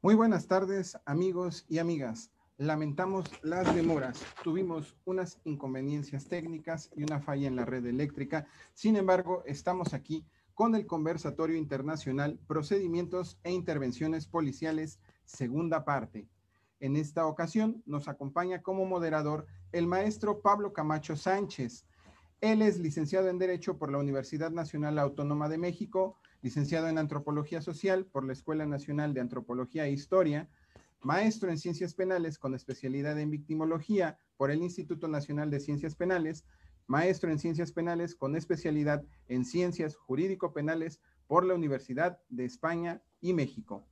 Muy buenas tardes, amigos y amigas. Lamentamos las demoras. Tuvimos unas inconveniencias técnicas y una falla en la red eléctrica. Sin embargo, estamos aquí con el conversatorio internacional Procedimientos e Intervenciones Policiales, segunda parte. En esta ocasión nos acompaña como moderador el maestro Pablo Camacho Sánchez. Él es licenciado en Derecho por la Universidad Nacional Autónoma de México, licenciado en Antropología Social por la Escuela Nacional de Antropología e Historia, maestro en Ciencias Penales con especialidad en Victimología por el Instituto Nacional de Ciencias Penales, maestro en Ciencias Penales con especialidad en Ciencias Jurídico-Penales por la Universidad de España y México.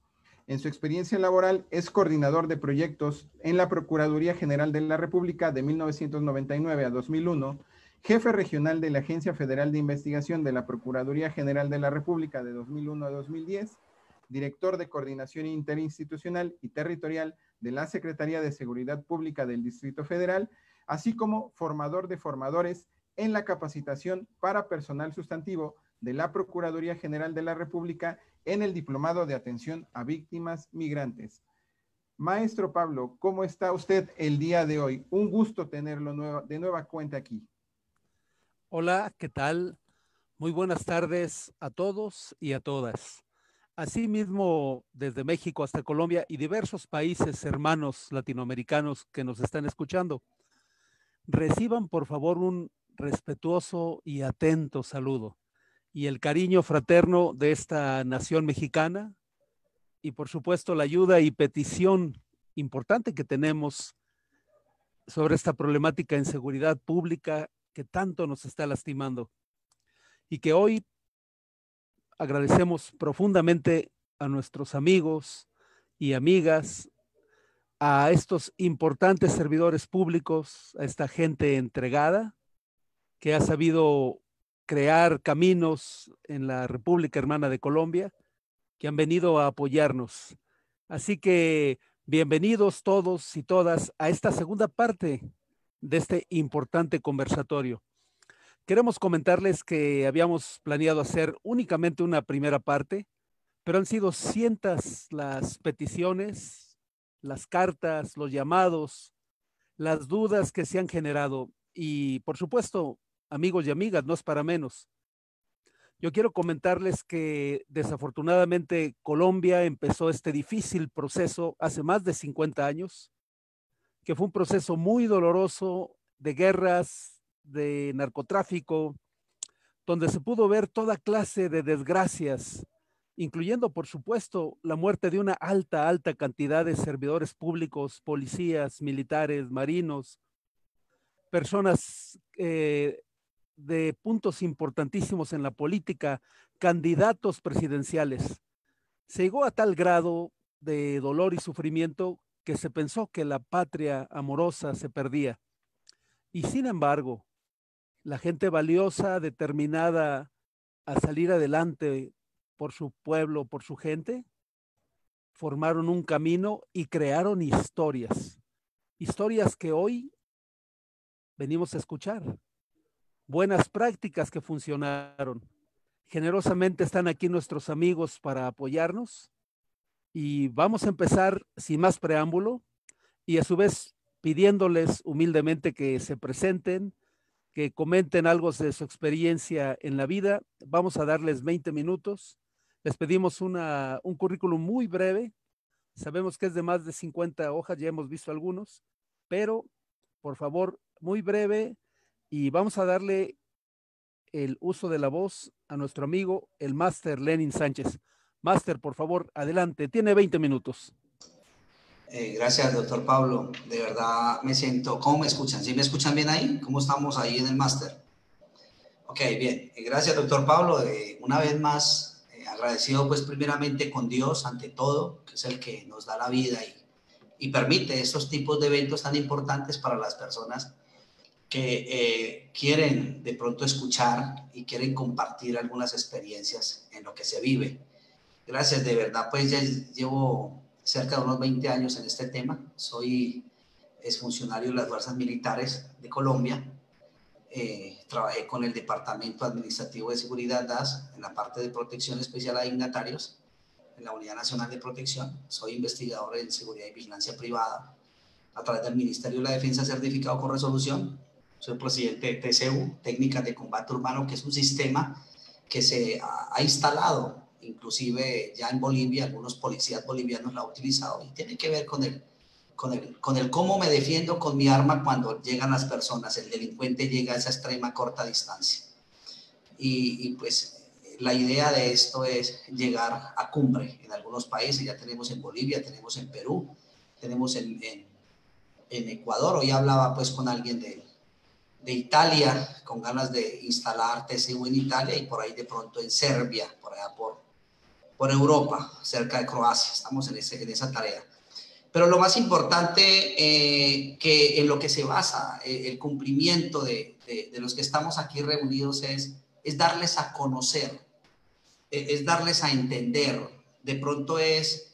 En su experiencia laboral es coordinador de proyectos en la Procuraduría General de la República de 1999 a 2001, jefe regional de la Agencia Federal de Investigación de la Procuraduría General de la República de 2001 a 2010, director de Coordinación Interinstitucional y Territorial de la Secretaría de Seguridad Pública del Distrito Federal, así como formador de formadores en la capacitación para personal sustantivo de la Procuraduría General de la República en el Diplomado de Atención a Víctimas Migrantes. Maestro Pablo, ¿cómo está usted el día de hoy? Un gusto tenerlo de nueva cuenta aquí. Hola, ¿qué tal? Muy buenas tardes a todos y a todas. Asimismo, desde México hasta Colombia y diversos países hermanos latinoamericanos que nos están escuchando, reciban por favor un respetuoso y atento saludo y el cariño fraterno de esta nación mexicana y por supuesto la ayuda y petición importante que tenemos sobre esta problemática en seguridad pública que tanto nos está lastimando y que hoy agradecemos profundamente a nuestros amigos y amigas, a estos importantes servidores públicos, a esta gente entregada que ha sabido crear caminos en la República Hermana de Colombia, que han venido a apoyarnos. Así que bienvenidos todos y todas a esta segunda parte de este importante conversatorio. Queremos comentarles que habíamos planeado hacer únicamente una primera parte, pero han sido cientos las peticiones, las cartas, los llamados, las dudas que se han generado y por supuesto, amigos y amigas, no es para menos. Yo quiero comentarles que desafortunadamente Colombia empezó este difícil proceso hace más de 50 años, que fue un proceso muy doloroso de guerras, de narcotráfico, donde se pudo ver toda clase de desgracias, incluyendo, por supuesto, la muerte de una alta cantidad de servidores públicos, policías, militares, marinos, personas de puntos importantísimos en la política, candidatos presidenciales. Se llegó a tal grado de dolor y sufrimiento que se pensó que la patria amorosa se perdía. Y sin embargo, la gente valiosa, determinada a salir adelante por su pueblo, por su gente, formaron un camino y crearon historias. Historias que hoy venimos a escuchar. Buenas prácticas que funcionaron. Generosamente están aquí nuestros amigos para apoyarnos y vamos a empezar sin más preámbulo y a su vez pidiéndoles humildemente que se presenten, que comenten algo de su experiencia en la vida. Vamos a darles 20 minutos. Les pedimos un currículum muy breve. Sabemos que es de más de 50 hojas, ya hemos visto algunos, pero por favor, muy breve y vamos a darle el uso de la voz a nuestro amigo, el máster Lenin Sánchez. Máster, por favor, adelante, tiene 20 minutos. Gracias, doctor Pablo. De verdad me siento... ¿Cómo me escuchan? ¿Sí me escuchan bien ahí? ¿Cómo estamos ahí en el máster? Ok, bien. Gracias, doctor Pablo. Una vez más, agradecido pues primeramente con Dios ante todo, que es el que nos da la vida y permite estos tipos de eventos tan importantes para las personas que quieren de pronto escuchar y quieren compartir algunas experiencias en lo que se vive. Gracias, de verdad, pues ya llevo cerca de unos 20 años en este tema. Soy exfuncionario de las Fuerzas Militares de Colombia. Trabajé con el Departamento Administrativo de Seguridad DAS en la parte de protección especial a dignatarios. en la Unidad Nacional de Protección, soy investigador en Seguridad y Vigilancia Privada a través del Ministerio de la Defensa certificado con resolución. Soy presidente de TCU, Técnicas de Combate Urbano, que es un sistema que se ha instalado, inclusive ya en Bolivia, algunos policías bolivianos lo han utilizado y tiene que ver con el cómo me defiendo con mi arma cuando llegan las personas, el delincuente llega a esa extrema corta distancia. Y pues la idea de esto es llegar a cumbre en algunos países. Ya tenemos en Bolivia, tenemos en Perú, tenemos en Ecuador. Hoy hablaba pues con alguien de Italia con ganas de instalar TCU en Italia y por ahí de pronto en Serbia, por allá por Europa, cerca de Croacia. Estamos en esa tarea. Pero lo más importante que en lo que se basa el cumplimiento de los que estamos aquí reunidos es darles a conocer, es darles a entender, de pronto es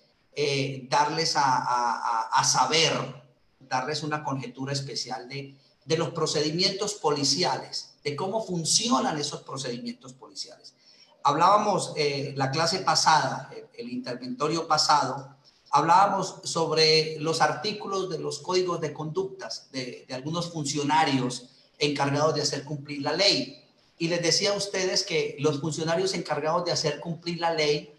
darles a saber, darles una conjetura especial de los procedimientos policiales, de cómo funcionan esos procedimientos policiales. Hablábamos la clase pasada, el interventorio pasado, hablábamos sobre los artículos de los códigos de conductas de algunos funcionarios encargados de hacer cumplir la ley. Y les decía a ustedes que los funcionarios encargados de hacer cumplir la ley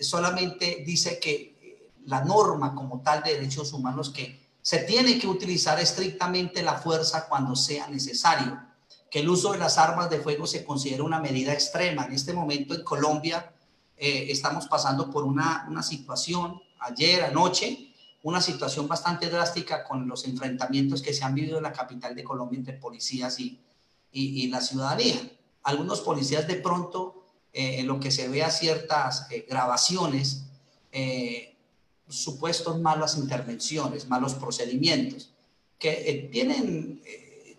solamente dice que la norma como tal de derechos humanos que se tiene que utilizar estrictamente la fuerza cuando sea necesario, que el uso de las armas de fuego se considera una medida extrema. En este momento en Colombia estamos pasando por una situación, ayer, anoche, una situación bastante drástica con los enfrentamientos que se han vivido en la capital de Colombia entre policías y la ciudadanía. Algunos policías de pronto, en lo que se ve a ciertas grabaciones, supuestos malas intervenciones, malos procedimientos, que tienen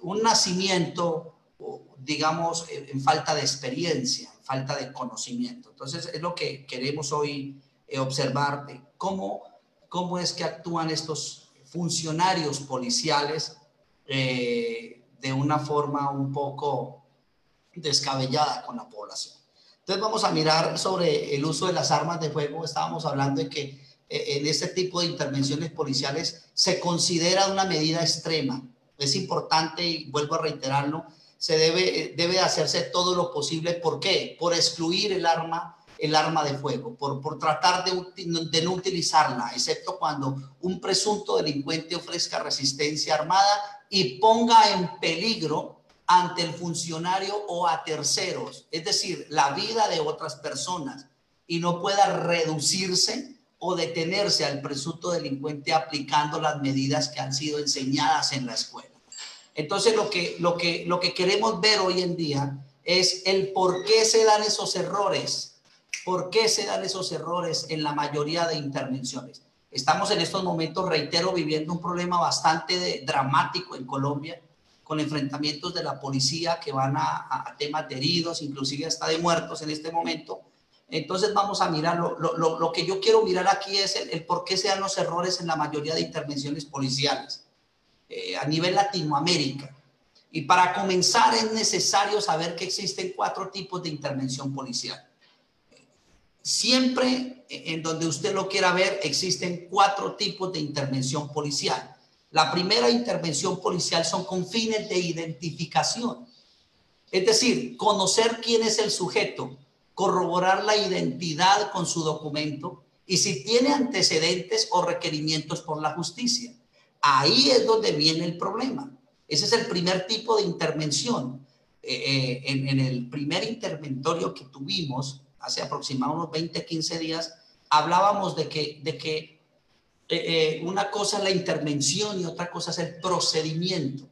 un nacimiento, digamos, en falta de experiencia, en falta de conocimiento. Entonces, es lo que queremos hoy observar, de cómo es que actúan estos funcionarios policiales de una forma un poco descabellada con la población. Entonces, vamos a mirar sobre el uso de las armas de fuego. Estábamos hablando de que en este tipo de intervenciones policiales se considera una medida extrema. Es importante, y vuelvo a reiterarlo, se debe hacerse todo lo posible. ¿Por qué? Por excluir el arma de fuego, por tratar de no utilizarla, excepto cuando un presunto delincuente ofrezca resistencia armada y ponga en peligro ante el funcionario o a terceros, es decir, la vida de otras personas, y no pueda reducirse o detenerse al presunto delincuente aplicando las medidas que han sido enseñadas en la escuela. Entonces, lo que queremos ver hoy en día es el por qué se dan esos errores. ¿Por qué se dan esos errores en la mayoría de intervenciones? Estamos en estos momentos, reitero, viviendo un problema bastante dramático en Colombia, con enfrentamientos de la policía que van a temas de heridos, inclusive hasta de muertos en este momento. Entonces vamos a mirar, lo que yo quiero mirar aquí es el por qué se dan los errores en la mayoría de intervenciones policiales a nivel Latinoamérica. Y para comenzar es necesario saber que existen 4 tipos de intervención policial. Siempre en donde usted lo quiera ver, existen 4 tipos de intervención policial. La primera intervención policial son con fines de identificación. Es decir, conocer quién es el sujeto, corroborar la identidad con su documento y si tiene antecedentes o requerimientos por la justicia. Ahí es donde viene el problema. Ese es el primer tipo de intervención. En el primer interventorio que tuvimos, hace aproximadamente unos 20, 15 días, hablábamos de que una cosa es la intervención y otra cosa es el procedimiento.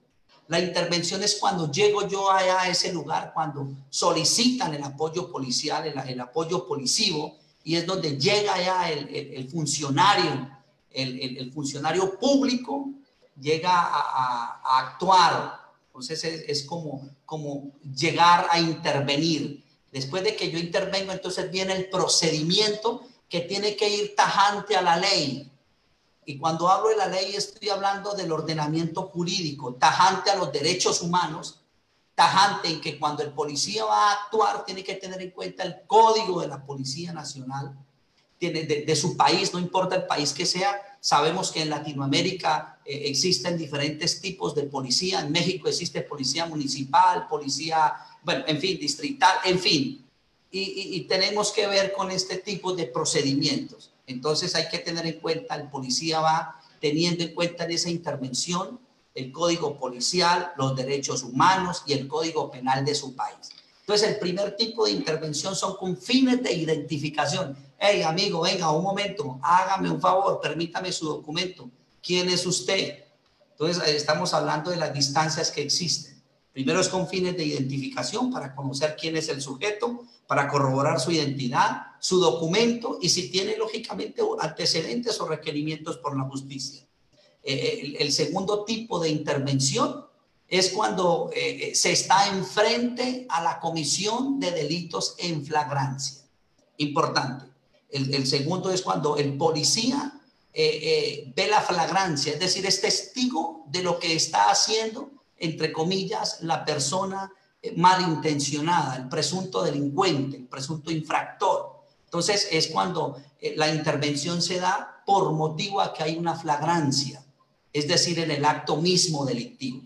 La intervención es cuando llego yo allá a ese lugar, cuando solicitan el apoyo policial, el apoyo policivo, y es donde llega allá el funcionario, el funcionario público, llega a actuar. Entonces es como llegar a intervenir. Después de que yo intervengo, entonces viene el procedimiento que tiene que ir tajante a la ley. Y cuando hablo de la ley estoy hablando del ordenamiento jurídico, tajante a los derechos humanos, tajante en que cuando el policía va a actuar tiene que tener en cuenta el Código de la Policía Nacional, de su país, no importa el país que sea. Sabemos que en Latinoamérica existen diferentes tipos de policía. En México existe policía municipal, policía, bueno, en fin, distrital, en fin. Y tenemos que ver con este tipo de procedimientos. Entonces hay que tener en cuenta, el policía va teniendo en cuenta en esa intervención el código policial, los derechos humanos y el código penal de su país. Entonces el primer tipo de intervención son con fines de identificación. Hey, amigo, venga, un momento, hágame un favor, permítame su documento. ¿Quién es usted? Entonces estamos hablando de las distancias que existen. Primero es con fines de identificación para conocer quién es el sujeto, para corroborar su identidad, su documento y si tiene lógicamente antecedentes o requerimientos por la justicia. El segundo tipo de intervención es cuando se está enfrente a la comisión de delitos en flagrancia. Importante. El segundo es cuando el policía ve la flagrancia, es decir, es testigo de lo que está haciendo, entre comillas, la persona malintencionada, el presunto delincuente, el presunto infractor. Entonces es cuando la intervención se da por motivo a que hay una flagrancia, es decir, en el acto mismo delictivo.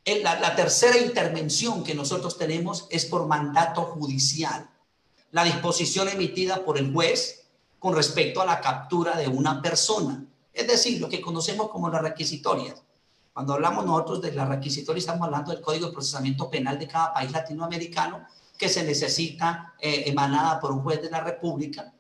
La tercera intervención que nosotros tenemos es por mandato judicial. La disposición emitida por el juez con respecto a la captura de una persona, es decir, lo que conocemos como las requisitorias. Cuando hablamos nosotros de las requisitorias, estamos hablando del Código de Procesamiento Penal de cada país latinoamericano que se necesita emanada por un juez de la República,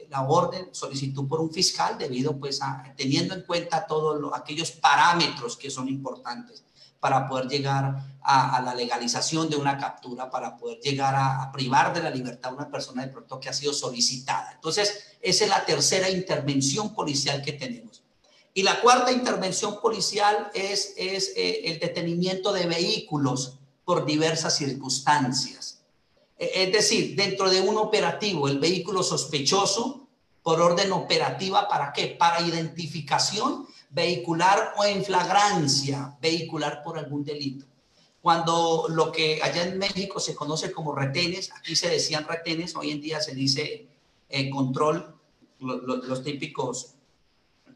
la orden, solicitud por un fiscal, debido pues teniendo en cuenta todos aquellos parámetros que son importantes para poder llegar a la legalización de una captura, para poder llegar a privar de la libertad a una persona de pronto que ha sido solicitada. Entonces, esa es la tercera intervención policial que tenemos. Y la cuarta intervención policial es el detenimiento de vehículos por diversas circunstancias. Es decir, dentro de un operativo, el vehículo sospechoso por orden operativa, ¿para qué? Para identificación vehicular o en flagrancia vehicular por algún delito. Cuando lo que allá en México se conoce como retenes, aquí se decían retenes, hoy en día se dice control, los típicos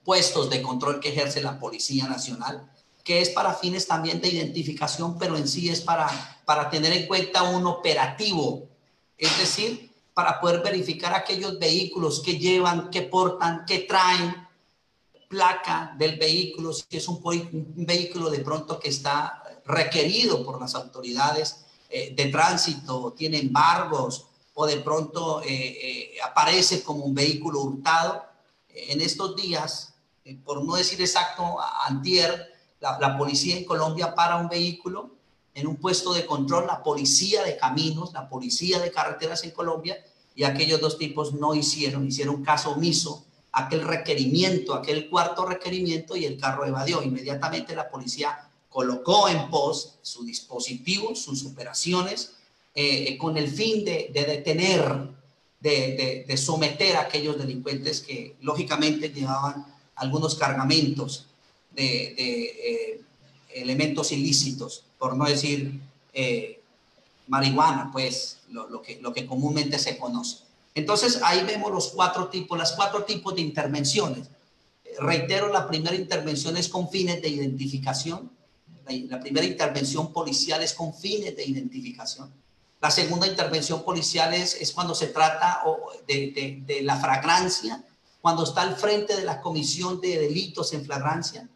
puestos de control que ejerce la Policía Nacional, que es para fines también de identificación, pero en sí es para tener en cuenta un operativo, es decir, para poder verificar aquellos vehículos que llevan, que portan, que traen placa del vehículo, si es un vehículo de pronto que está requerido por las autoridades de tránsito, tiene embargos o de pronto aparece como un vehículo hurtado. En estos días, por no decir exacto, antier, la policía en Colombia para un vehículo en un puesto de control, la policía de caminos, la policía de carreteras en Colombia, y aquellos dos tipos no hicieron caso omiso aquel requerimiento, aquel cuarto requerimiento, y el carro evadió. Inmediatamente la policía colocó en pos su dispositivo, sus operaciones, con el fin de detener, de someter a aquellos delincuentes que lógicamente llevaban algunos cargamentos de elementos ilícitos, por no decir marihuana, pues lo que comúnmente se conoce. Entonces ahí vemos los cuatro tipos de intervenciones. Reitero, la primera intervención es con fines de identificación. La primera intervención policial es con fines de identificación. La segunda intervención policial es cuando se trata de la flagrancia, cuando está al frente de la comisión de delitos en flagrancia.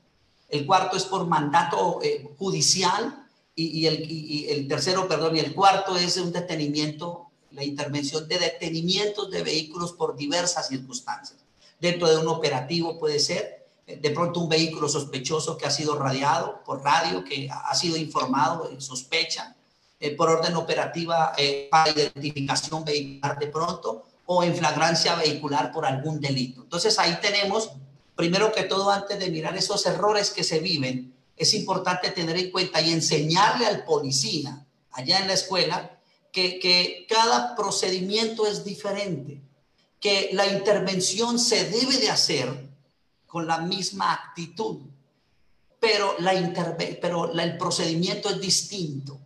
El cuarto es por mandato judicial y el tercero, perdón, y el cuarto es un detenimiento, la intervención de detenimientos de vehículos por diversas circunstancias. Dentro de un operativo puede ser de pronto un vehículo sospechoso que ha sido radiado por radio, que ha sido informado de sospecha, por orden operativa para identificación vehicular de pronto, o en flagrancia vehicular por algún delito. Entonces ahí tenemos, primero que todo, antes de mirar esos errores que se viven, es importante tener en cuenta y enseñarle al policía allá en la escuela que cada procedimiento es diferente, que la intervención se debe de hacer con la misma actitud, pero el procedimiento es distinto.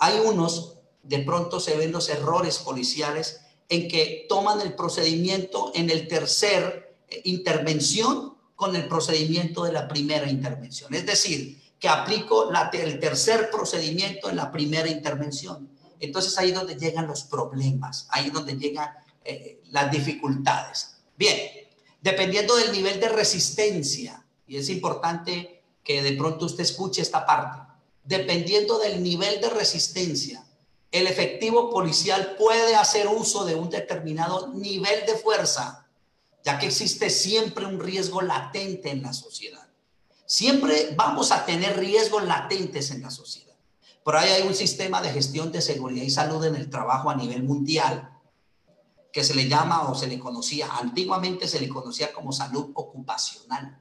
Hay unos, de pronto se ven los errores policiales en que toman el procedimiento en el tercer intervención con el procedimiento de la primera intervención. Es decir, que aplico el tercer procedimiento en la primera intervención. Entonces ahí es donde llegan los problemas, ahí es donde llegan las dificultades. Bien, dependiendo del nivel de resistencia, y es importante que de pronto usted escuche esta parte, dependiendo del nivel de resistencia, el efectivo policial puede hacer uso de un determinado nivel de fuerza, ya que existe siempre un riesgo latente en la sociedad. Siempre vamos a tener riesgos latentes en la sociedad. Por ahí hay un sistema de gestión de seguridad y salud en el trabajo a nivel mundial que se le llama o se le conocía, antiguamente se le conocía como salud ocupacional.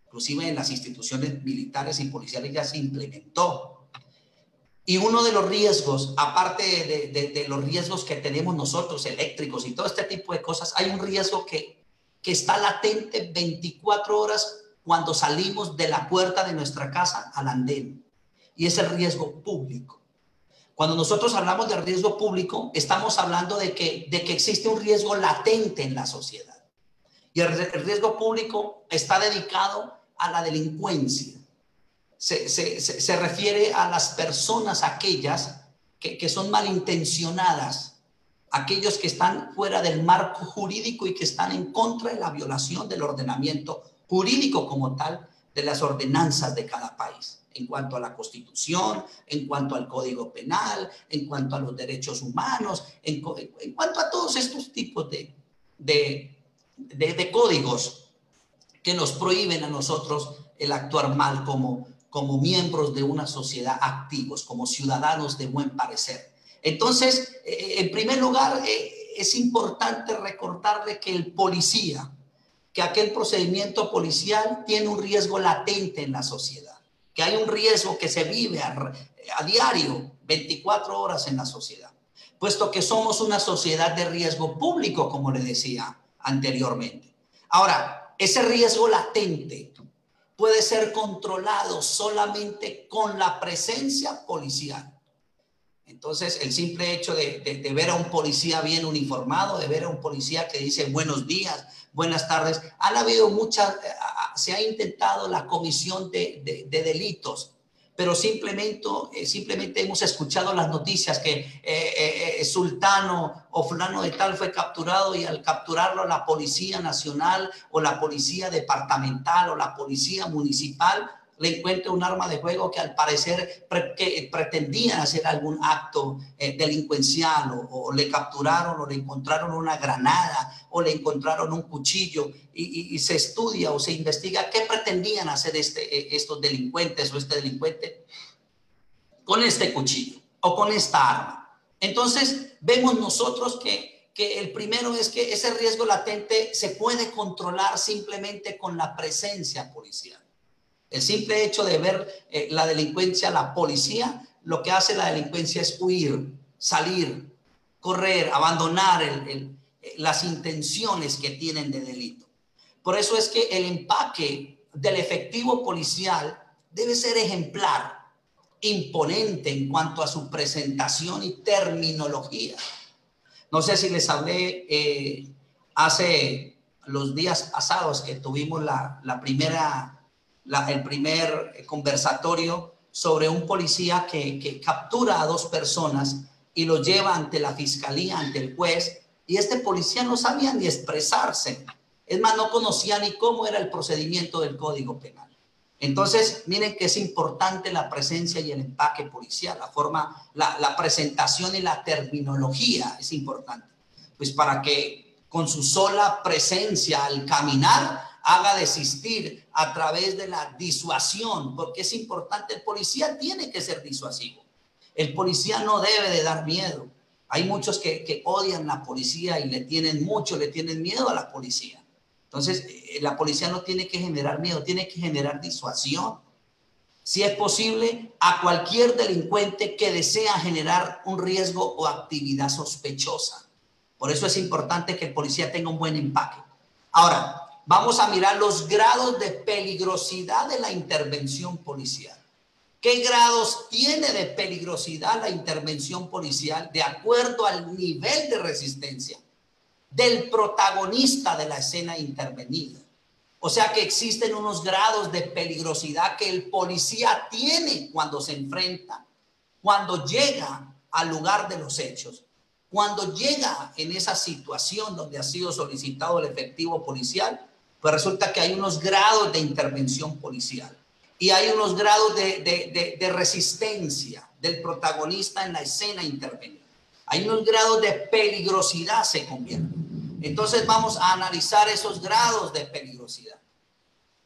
Inclusive en las instituciones militares y policiales ya se implementó. Y uno de los riesgos, aparte de los riesgos que tenemos nosotros, eléctricos y todo este tipo de cosas, hay un riesgo que está latente 24 horas cuando salimos de la puerta de nuestra casa al andén, y es el riesgo público. Cuando nosotros hablamos de riesgo público, estamos hablando de que existe un riesgo latente en la sociedad. Y el riesgo público está dedicado a la delincuencia. Se refiere a las personas, aquellas que son malintencionadas, aquellos que están fuera del marco jurídico y que están en contra de la violación del ordenamiento jurídico como tal, de las ordenanzas de cada país, en cuanto a la Constitución, en cuanto al Código Penal, en cuanto a los derechos humanos, en cuanto a todos estos tipos de códigos que nos prohíben a nosotros el actuar mal como miembros de una sociedad activos, como ciudadanos de buen parecer. Entonces, en primer lugar, es importante recordarle que el policía, que aquel procedimiento policial tiene un riesgo latente en la sociedad, que hay un riesgo que se vive a diario, 24 horas en la sociedad, puesto que somos una sociedad de riesgo público, como le decía anteriormente. Ahora, ese riesgo latente puede ser controlado solamente con la presencia policial. Entonces, el simple hecho de ver a un policía bien uniformado, de ver a un policía que dice buenos días, buenas tardes, han habido se ha intentado la comisión de delitos, pero simplemente hemos escuchado las noticias que sultano o fulano de tal fue capturado, y al capturarlo la Policía Nacional o la Policía Departamental o la Policía Municipal le encuentra un arma de fuego que al parecer pretendían hacer algún acto delincuencial, o le capturaron o le encontraron una granada o le encontraron un cuchillo, y se estudia o se investiga qué pretendían hacer estos delincuentes o este delincuente con este cuchillo o con esta arma. Entonces vemos nosotros que el primero es que ese riesgo latente se puede controlar simplemente con la presencia policial. El simple hecho de ver la delincuencia, la policía, lo que hace la delincuencia es huir, salir, correr, abandonar las intenciones que tienen de delito. Por eso es que el empaque del efectivo policial debe ser ejemplar, imponente en cuanto a su presentación y terminología. No sé si les hablé hace los días pasados que tuvimos el primer conversatorio sobre un policía que captura a dos personas y lo lleva ante la fiscalía, ante el juez, y este policía no sabía ni expresarse. Es más, no conocía ni cómo era el procedimiento del Código Penal. Entonces, miren que es importante la presencia y el empaque policial, la forma, la presentación y la terminología es importante. Pues para que con su sola presencia al caminar haga desistir a través de la disuasión, porque es importante, el policía tiene que ser disuasivo. El policía no debe de dar miedo. Hay muchos que odian la policía y le tienen miedo a la policía. Entonces, la policía no tiene que generar miedo, tiene que generar disuasión. Si es posible, a cualquier delincuente que desea generar un riesgo o actividad sospechosa. Por eso es importante que el policía tenga un buen empaque. Ahora, vamos a mirar los grados de peligrosidad de la intervención policial. ¿Qué grados tiene de peligrosidad la intervención policial de acuerdo al nivel de resistencia del protagonista de la escena intervenida? O sea que existen unos grados de peligrosidad que el policía tiene cuando se enfrenta, cuando llega al lugar de los hechos, cuando llega en esa situación donde ha sido solicitado el efectivo policial, pues resulta que hay unos grados de intervención policial y hay unos grados de resistencia del protagonista en la escena intervenida. Hay unos grados de peligrosidad se convierten. Entonces vamos a analizar esos grados de peligrosidad.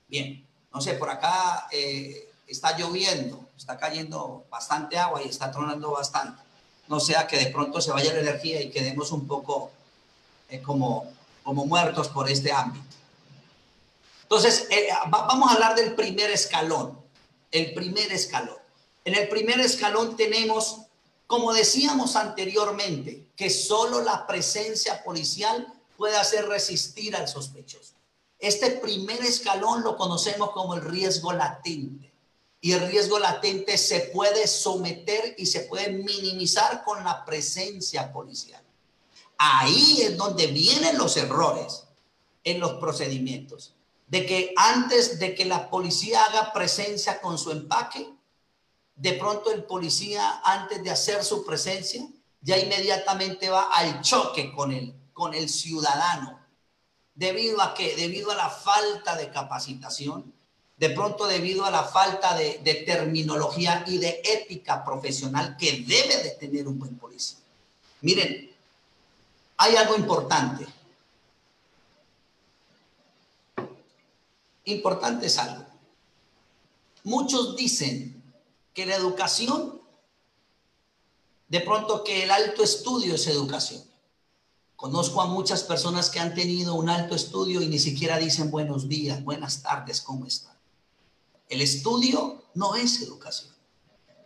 Bien, no sé, por acá está lloviendo, está cayendo bastante agua y está tronando bastante. No sea que de pronto se vaya la energía y quedemos un poco como muertos por este ámbito. Entonces, vamos a hablar del primer escalón. El primer escalón. En el primer escalón tenemos, como decíamos anteriormente, que solo la presencia policial puede hacer resistir al sospechoso. Este primer escalón lo conocemos como el riesgo latente. Y el riesgo latente se puede someter y se puede minimizar con la presencia policial. Ahí es donde vienen los errores en los procedimientos. De que antes de que la policía haga presencia con su empaque, de pronto el policía, antes de hacer su presencia, ya inmediatamente va al choque con el ciudadano. ¿Debido a qué? Debido a la falta de capacitación, de pronto debido a la falta de terminología y de ética profesional que debe de tener un buen policía. Miren, hay algo importante. Importante es algo. Muchos dicen que la educación, de pronto que el alto estudio es educación. Conozco a muchas personas que han tenido un alto estudio y ni siquiera dicen buenos días, buenas tardes, ¿cómo están? El estudio no es educación.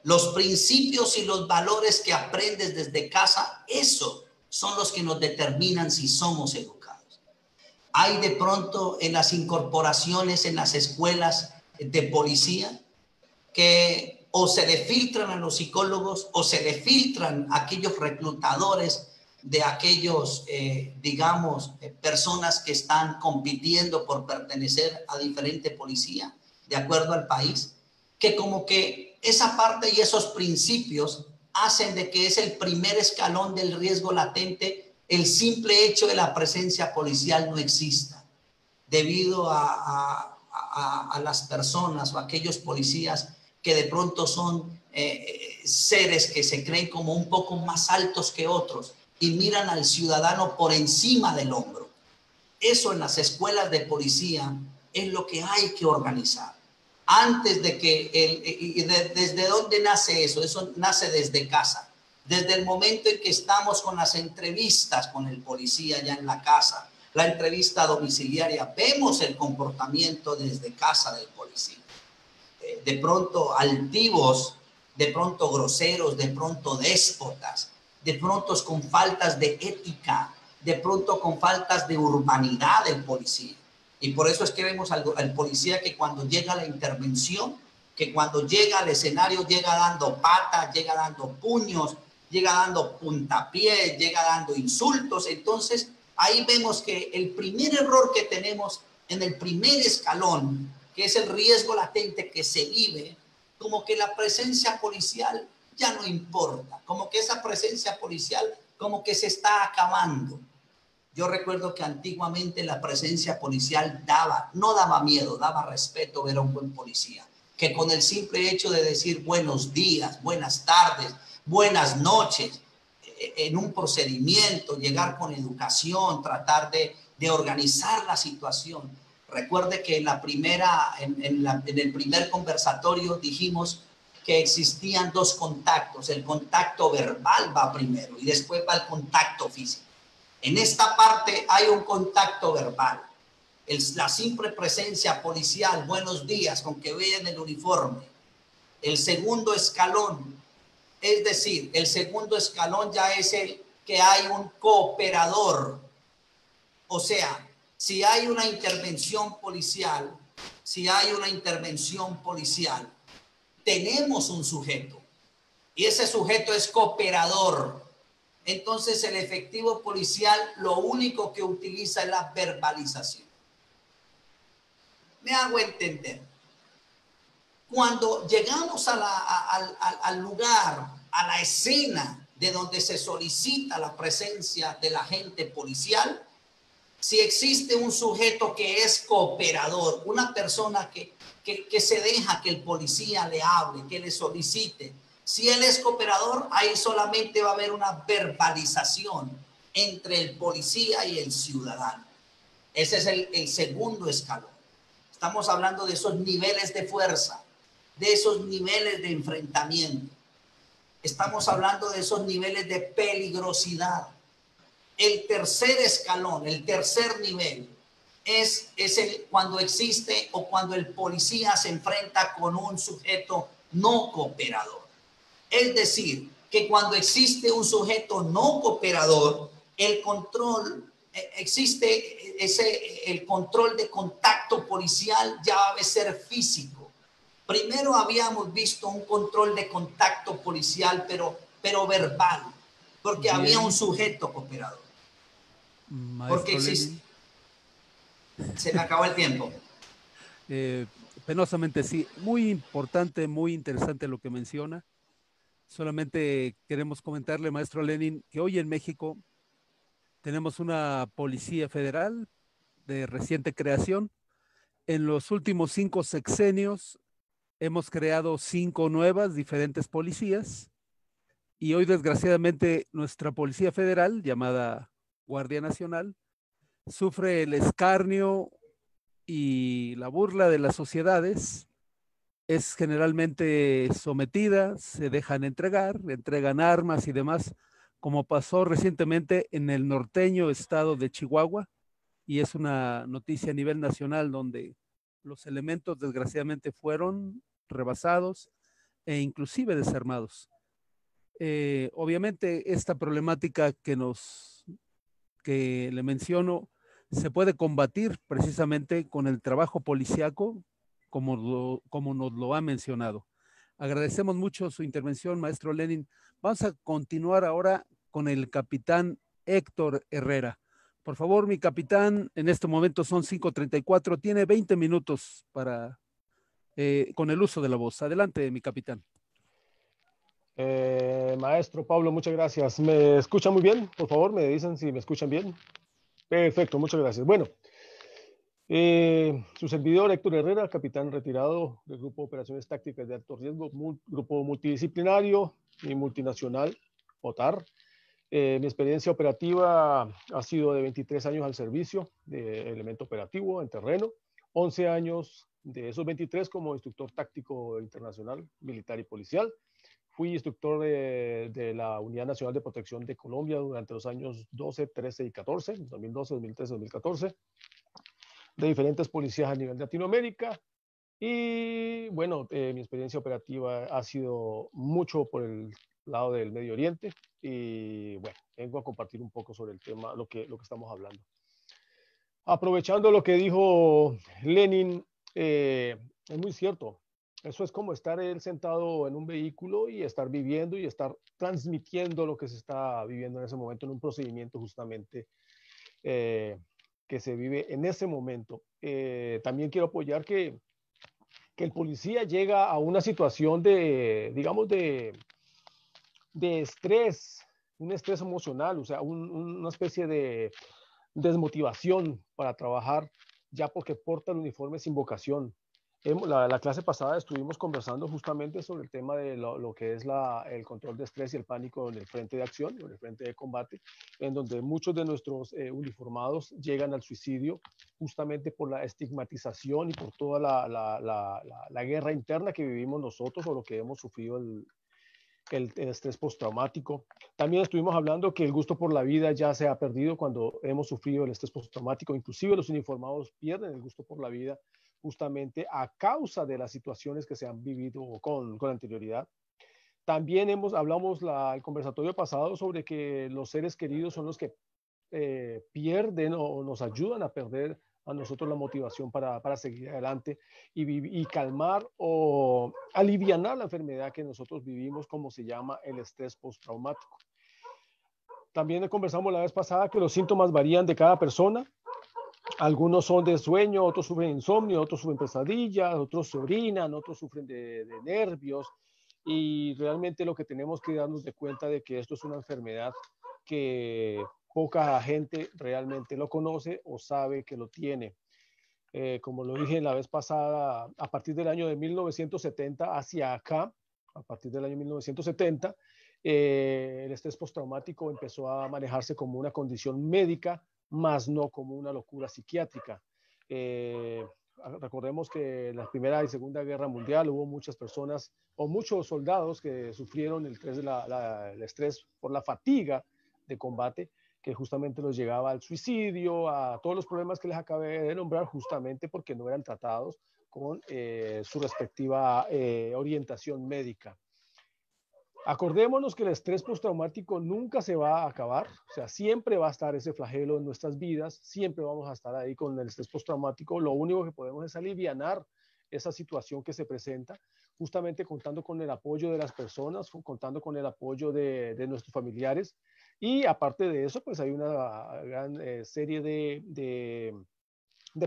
Los principios y los valores que aprendes desde casa, esos son los que nos determinan si somos educados. Hay de pronto en las incorporaciones en las escuelas de policía que o se le filtran a los psicólogos o se le filtran a aquellos reclutadores de aquellos, personas que están compitiendo por pertenecer a diferente policía, de acuerdo al país, que como que esa parte y esos principios hacen de que es el primer escalón del riesgo latente el simple hecho de la presencia policial no exista, debido a las personas o aquellos policías que de pronto son seres que se creen como un poco más altos que otros y miran al ciudadano por encima del hombro. Eso en las escuelas de policía es lo que hay que organizar. Antes de que, ¿desde dónde nace eso? Eso nace desde casa. Desde el momento en que estamos con las entrevistas con el policía ya en la casa, la entrevista domiciliaria, vemos el comportamiento desde casa del policía. De pronto altivos, de pronto groseros, de pronto déspotas, de pronto con faltas de ética, de pronto con faltas de urbanidad del policía. Y por eso es que vemos al policía que cuando llega a la intervención, que cuando llega al escenario llega dando patas, llega dando puños, llega dando puntapiés, llega dando insultos. Entonces ahí vemos que el primer error que tenemos en el primer escalón, que es el riesgo latente que se vive, como que la presencia policial ya no importa, como que esa presencia policial como que se está acabando. Yo recuerdo que antiguamente la presencia policial no daba miedo, daba respeto ver a un buen policía, que con el simple hecho de decir buenos días, buenas tardes, buenas noches, en un procedimiento, llegar con educación, tratar de organizar la situación. Recuerde que en el primer conversatorio dijimos que existían dos contactos. El contacto verbal va primero y después va el contacto físico. En esta parte hay un contacto verbal. La simple presencia policial, buenos días, con que vean el uniforme. El segundo escalón, es decir, el segundo escalón ya es el que hay un cooperador. O sea, si hay una intervención policial, tenemos un sujeto y ese sujeto es cooperador. Entonces el efectivo policial lo único que utiliza es la verbalización. Me hago entender. Cuando llegamos al lugar, a la escena de donde se solicita la presencia del agente policial, si existe un sujeto que es cooperador, una persona que se deja que el policía le hable, que le solicite, si él es cooperador, ahí solamente va a haber una verbalización entre el policía y el ciudadano. Ese es el segundo escalón. Estamos hablando de esos niveles de fuerza, de esos niveles de enfrentamiento. Estamos hablando de esos niveles de peligrosidad. El tercer escalón, el tercer nivel, es cuando existe o cuando el policía se enfrenta con un sujeto no cooperador. Es decir, que cuando existe un sujeto no cooperador, el control, el control de contacto policial ya debe ser físico. Primero habíamos visto un control de contacto policial, pero verbal, porque había un sujeto cooperador. Porque existe. Se me acabó el tiempo. Penosamente sí, muy importante, muy interesante lo que menciona. Solamente queremos comentarle, maestro Lenin, que hoy en México tenemos una policía federal de reciente creación. En los últimos 5 sexenios hemos creado 5 nuevas, diferentes policías. Y hoy, desgraciadamente, nuestra Policía Federal, llamada Guardia Nacional, sufre el escarnio y la burla de las sociedades. Es generalmente sometida, se dejan entregar, entregan armas y demás, como pasó recientemente en el norteño estado de Chihuahua, y es una noticia a nivel nacional donde los elementos desgraciadamente fueron rebasados e inclusive desarmados. Obviamente esta problemática que le menciono se puede combatir precisamente con el trabajo policíaco, como nos lo ha mencionado. Agradecemos mucho su intervención, maestro Lenin. Vamos a continuar ahora con el capitán Héctor Herrera. Por favor, mi capitán, en este momento son 5:34, tiene 20 minutos con el uso de la voz. Adelante, mi capitán. Maestro Pablo, muchas gracias. ¿Me escuchan muy bien? Por favor, me dicen si me escuchan bien. Perfecto, muchas gracias. Bueno, su servidor Héctor Herrera, capitán retirado del Grupo de Operaciones Tácticas de Alto Riesgo, Grupo Multidisciplinario y Multinacional, OTAR. Mi experiencia operativa ha sido de 23 años al servicio de elemento operativo en terreno, 11 años de esos 23 como instructor táctico internacional, militar y policial. Fui instructor de la Unidad Nacional de Protección de Colombia durante los años 12, 13 y 14, 2012, 2013, 2014, de diferentes policías a nivel de Latinoamérica. Y bueno, mi experiencia operativa ha sido mucho por el lado del Medio Oriente y bueno, vengo a compartir un poco sobre el tema, lo que estamos hablando. Aprovechando lo que dijo Lenin, es muy cierto. Eso es como estar él sentado en un vehículo y estar viviendo y estar transmitiendo lo que se está viviendo en ese momento en un procedimiento justamente que se vive en ese momento. También quiero apoyar que el policía llega a una situación de, digamos, de estrés, un estrés emocional, o sea, una especie de desmotivación para trabajar ya porque porta el uniforme sin vocación. La clase pasada estuvimos conversando justamente sobre el tema de lo que es el control de estrés y el pánico en el frente de acción, en el frente de combate, en donde muchos de nuestros uniformados llegan al suicidio justamente por la estigmatización y por toda la guerra interna que vivimos nosotros o lo que hemos sufrido el estrés postraumático. También estuvimos hablando que el gusto por la vida ya se ha perdido cuando hemos sufrido el estrés postraumático. Inclusive los uniformados pierden el gusto por la vida justamente a causa de las situaciones que se han vivido con anterioridad. También hablamos el conversatorio pasado sobre que los seres queridos son los que pierden o nos ayudan a perder a nosotros la motivación para seguir adelante y calmar o alivianar la enfermedad que nosotros vivimos, como se llama el estrés postraumático. También conversamos la vez pasada que los síntomas varían de cada persona. Algunos son de sueño, otros sufren insomnio, otros sufren pesadillas, otros se orinan, otros sufren de nervios. Y realmente lo que tenemos que darnos de cuenta de que esto es una enfermedad que poca gente realmente lo conoce o sabe que lo tiene. Como lo dije la vez pasada, a partir del año de 1970 hacia acá, a partir del año 1970, el estrés postraumático empezó a manejarse como una condición médica, más no como una locura psiquiátrica. Recordemos que en la Primera y Segunda Guerra Mundial hubo muchas personas o muchos soldados que sufrieron el estrés por la fatiga de combate, que justamente los llegaba al suicidio, a todos los problemas que les acabé de nombrar, justamente porque no eran tratados con su respectiva orientación médica. Acordémonos que el estrés postraumático nunca se va a acabar, o sea, siempre va a estar ese flagelo en nuestras vidas, siempre vamos a estar ahí con el estrés postraumático. Lo único que podemos es alivianar esa situación que se presenta, justamente contando con el apoyo de las personas, contando con el apoyo de nuestros familiares. Y aparte de eso, pues hay una gran serie de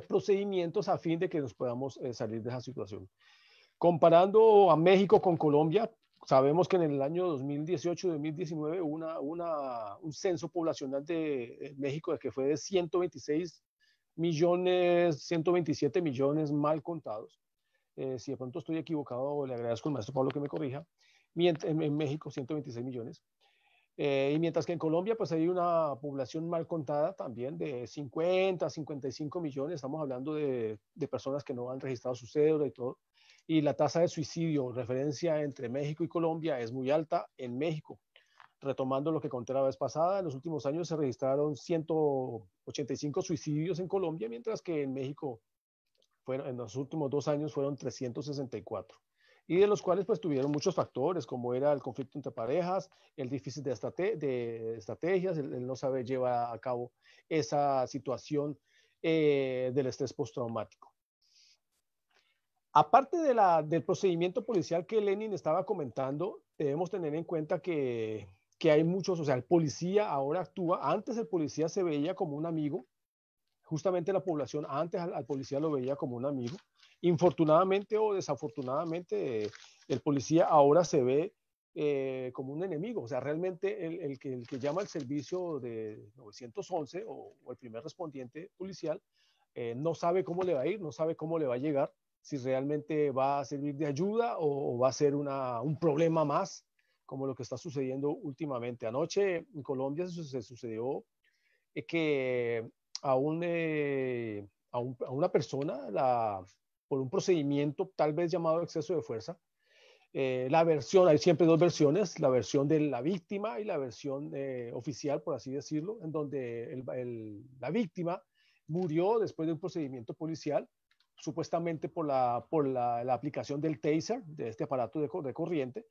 procedimientos a fin de que nos podamos salir de esa situación. Comparando a México con Colombia, sabemos que en el año 2018-2019 hubo un censo poblacional de México que fue de 126 millones, 127 millones mal contados. Si de pronto estoy equivocado, le agradezco al maestro Pablo que me corrija. En México, 126 millones. Y mientras que en Colombia pues hay una población mal contada también de 50 a 55 millones, estamos hablando de personas que no han registrado su cédula y todo. Y la tasa de suicidio, referencia entre México y Colombia, es muy alta en México. Retomando lo que conté la vez pasada, en los últimos años se registraron 185 suicidios en Colombia, mientras que en México en los últimos 2 años fueron 364. Y de los cuales pues tuvieron muchos factores, como era el conflicto entre parejas, el déficit de estrategias, el no saber llevar a cabo esa situación del estrés postraumático. Aparte del procedimiento policial que Lenin estaba comentando, debemos tener en cuenta que hay muchos, o sea, el policía ahora actúa, antes el policía se veía como un amigo, justamente la población antes al policía lo veía como un amigo. Infortunadamente o desafortunadamente, el policía ahora se ve como un enemigo. O sea, realmente el que llama al servicio de 911 o el primer respondiente policial no sabe cómo le va a ir, no sabe cómo le va a llegar, si realmente va a servir de ayuda o va a ser un problema más, como lo que está sucediendo últimamente. Anoche en Colombia se sucedió que a una persona por un procedimiento tal vez llamado exceso de fuerza. La versión, hay siempre 2 versiones, la versión de la víctima y la versión oficial, por así decirlo, en donde la víctima murió después de un procedimiento policial, supuestamente por la aplicación del taser, de este aparato de corriente,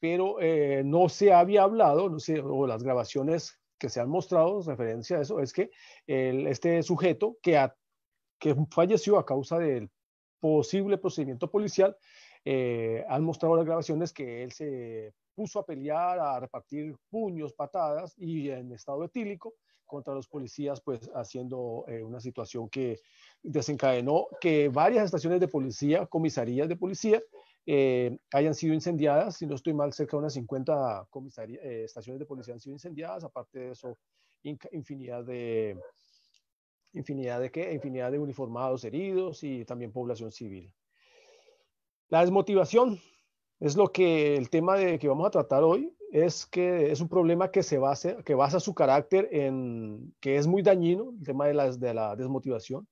pero no se había hablado, no sé, o las grabaciones que se han mostrado referencia a eso, es que este sujeto que falleció a causa del posible procedimiento policial, han mostrado las grabaciones que él se puso a pelear, a repartir puños, patadas y en estado etílico contra los policías, pues haciendo una situación que desencadenó que varias estaciones de policía, comisarías de policía, hayan sido incendiadas. Si no estoy mal, cerca de unas 50 estaciones de policía han sido incendiadas. Aparte de eso, infinidad de uniformados heridos y también población civil. La desmotivación es el tema que vamos a tratar hoy, es que es un problema que basa su carácter que es muy dañino, el tema de la desmotivación,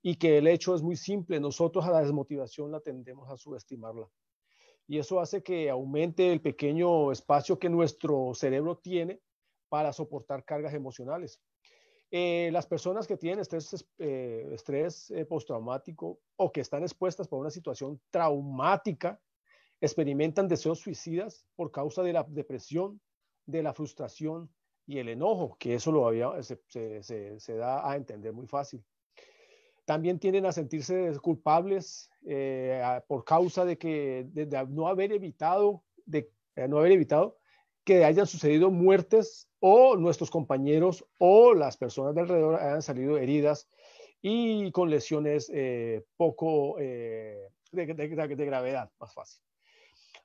y que el hecho es muy simple. Nosotros a la desmotivación la tendemos a subestimarla. Y eso hace que aumente el pequeño espacio que nuestro cerebro tiene para soportar cargas emocionales. Las personas que tienen estrés postraumático o que están expuestas por una situación traumática experimentan deseos suicidas por causa de la depresión, de la frustración y el enojo, que eso se da a entender muy fácil. También tienden a sentirse culpables por causa de no haber evitado, que hayan sucedido muertes o nuestros compañeros o las personas de alrededor hayan salido heridas y con lesiones poco de gravedad, más fácil.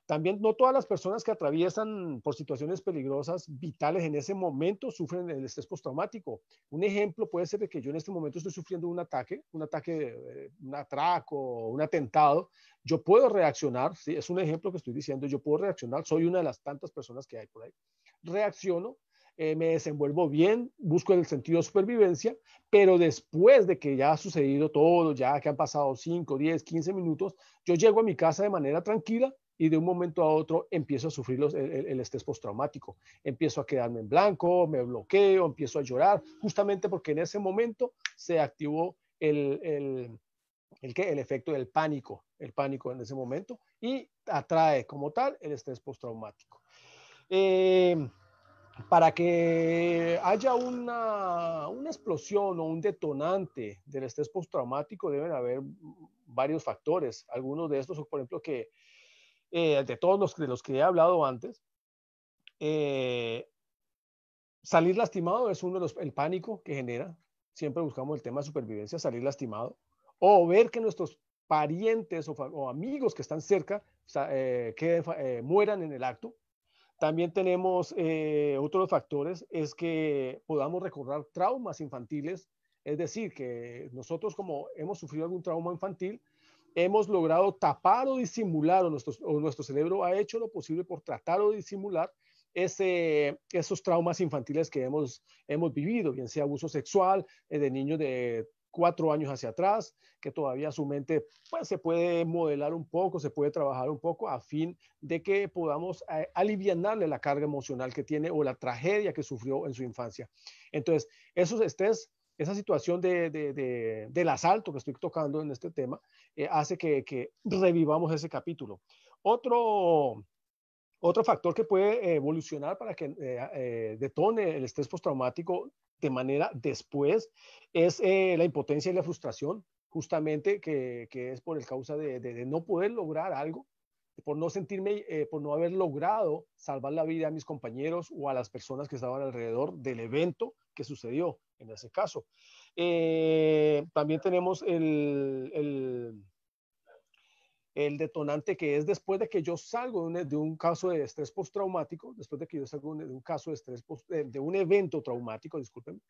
También no todas las personas que atraviesan por situaciones peligrosas, vitales en ese momento, sufren el estrés postraumático. Un ejemplo puede ser de que yo en este momento estoy sufriendo un ataque, un atraco, un atentado. Yo puedo reaccionar, ¿sí? Es un ejemplo que estoy diciendo, yo puedo reaccionar, soy una de las tantas personas que hay por ahí. Reacciono, me desenvuelvo bien, busco el sentido de supervivencia, pero después de que ya ha sucedido todo, ya que han pasado 5, 10, 15 minutos, yo llego a mi casa de manera tranquila y de un momento a otro empiezo a sufrir el estrés postraumático. Empiezo a quedarme en blanco, me bloqueo, empiezo a llorar, justamente porque en ese momento se activó el efecto del pánico, el pánico en ese momento, y atrae como tal el estrés postraumático. Para que haya una explosión o un detonante del estrés postraumático deben haber varios factores. Algunos de estos son, por ejemplo, que de todos los que he hablado antes, salir lastimado es el pánico que genera. Siempre buscamos el tema de supervivencia, salir lastimado. O ver que nuestros parientes o amigos que están cerca mueran en el acto. También tenemos otros factores, es que podamos recordar traumas infantiles, es decir, que nosotros como hemos sufrido algún trauma infantil, hemos logrado tapar o disimular, o nuestro cerebro ha hecho lo posible por tratar o disimular esos traumas infantiles que hemos vivido, bien sea abuso sexual de niños de 4 años hacia atrás, que todavía su mente pues, se puede modelar un poco, se puede trabajar un poco a fin de que podamos alivianarle la carga emocional que tiene o la tragedia que sufrió en su infancia. Entonces, esos estrés, esa situación del asalto que estoy tocando en este tema, hace que revivamos ese capítulo. Otro factor que puede evolucionar para que detone el estrés postraumático de manera después es la impotencia y la frustración, justamente que es por el causa de no poder lograr algo, por no sentirme, por no haber logrado salvar la vida a mis compañeros o a las personas que estaban alrededor del evento que sucedió en ese caso. También tenemos el detonante que es después de que yo salgo de un caso de estrés postraumático, después de que yo salgo de un caso de estrés, de un evento traumático, disculpen,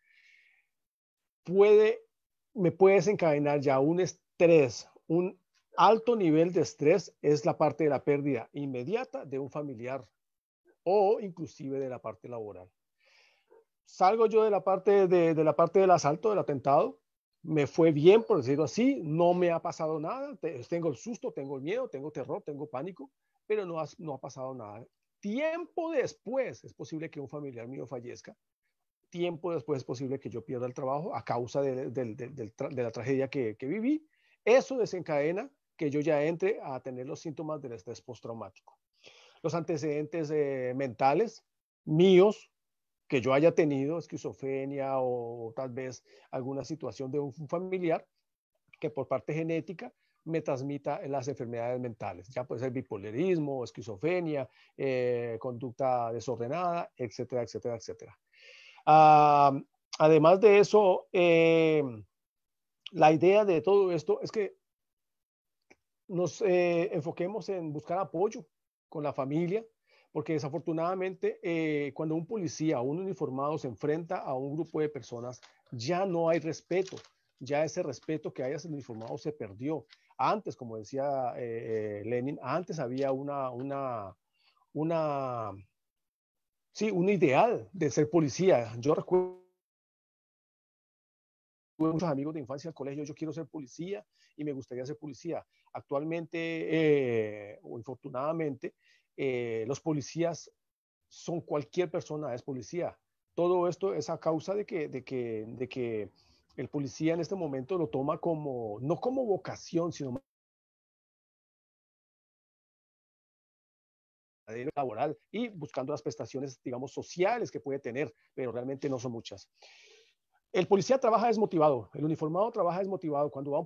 me puede desencadenar ya un estrés, un alto nivel de estrés, es la parte de la pérdida inmediata de un familiar o inclusive de la parte laboral. Salgo yo de la parte del asalto, del atentado, me fue bien, por decirlo así, no me ha pasado nada, tengo el susto, tengo el miedo, tengo terror, tengo pánico, pero no ha pasado nada. Tiempo después es posible que un familiar mío fallezca, tiempo después es posible que yo pierda el trabajo a causa de la tragedia que viví. Eso desencadena que yo ya entre a tener los síntomas del estrés postraumático. Los antecedentes mentales míos, que yo haya tenido esquizofrenia o tal vez alguna situación de un familiar que por parte genética me transmita las enfermedades mentales. Ya puede ser bipolarismo, esquizofrenia, conducta desordenada, etcétera, etcétera, etcétera. Además de eso, la idea de todo esto es que nos enfoquemos en buscar apoyo con la familia, porque desafortunadamente cuando un policía o un uniformado se enfrenta a un grupo de personas, ya no hay respeto, ya ese respeto que haya ese uniformado se perdió. Antes, como decía Lenin, antes había un ideal de ser policía. Yo recuerdo muchos amigos de infancia al colegio, yo quiero ser policía y me gustaría ser policía. Actualmente, o infortunadamente, los policías son cualquier persona, es policía. Todo esto es a causa de que el policía en este momento lo toma como, no como vocación, sino laboral y buscando las prestaciones, digamos, sociales que puede tener, pero realmente no son muchas. El policía trabaja desmotivado, el uniformado trabaja desmotivado. Cuando va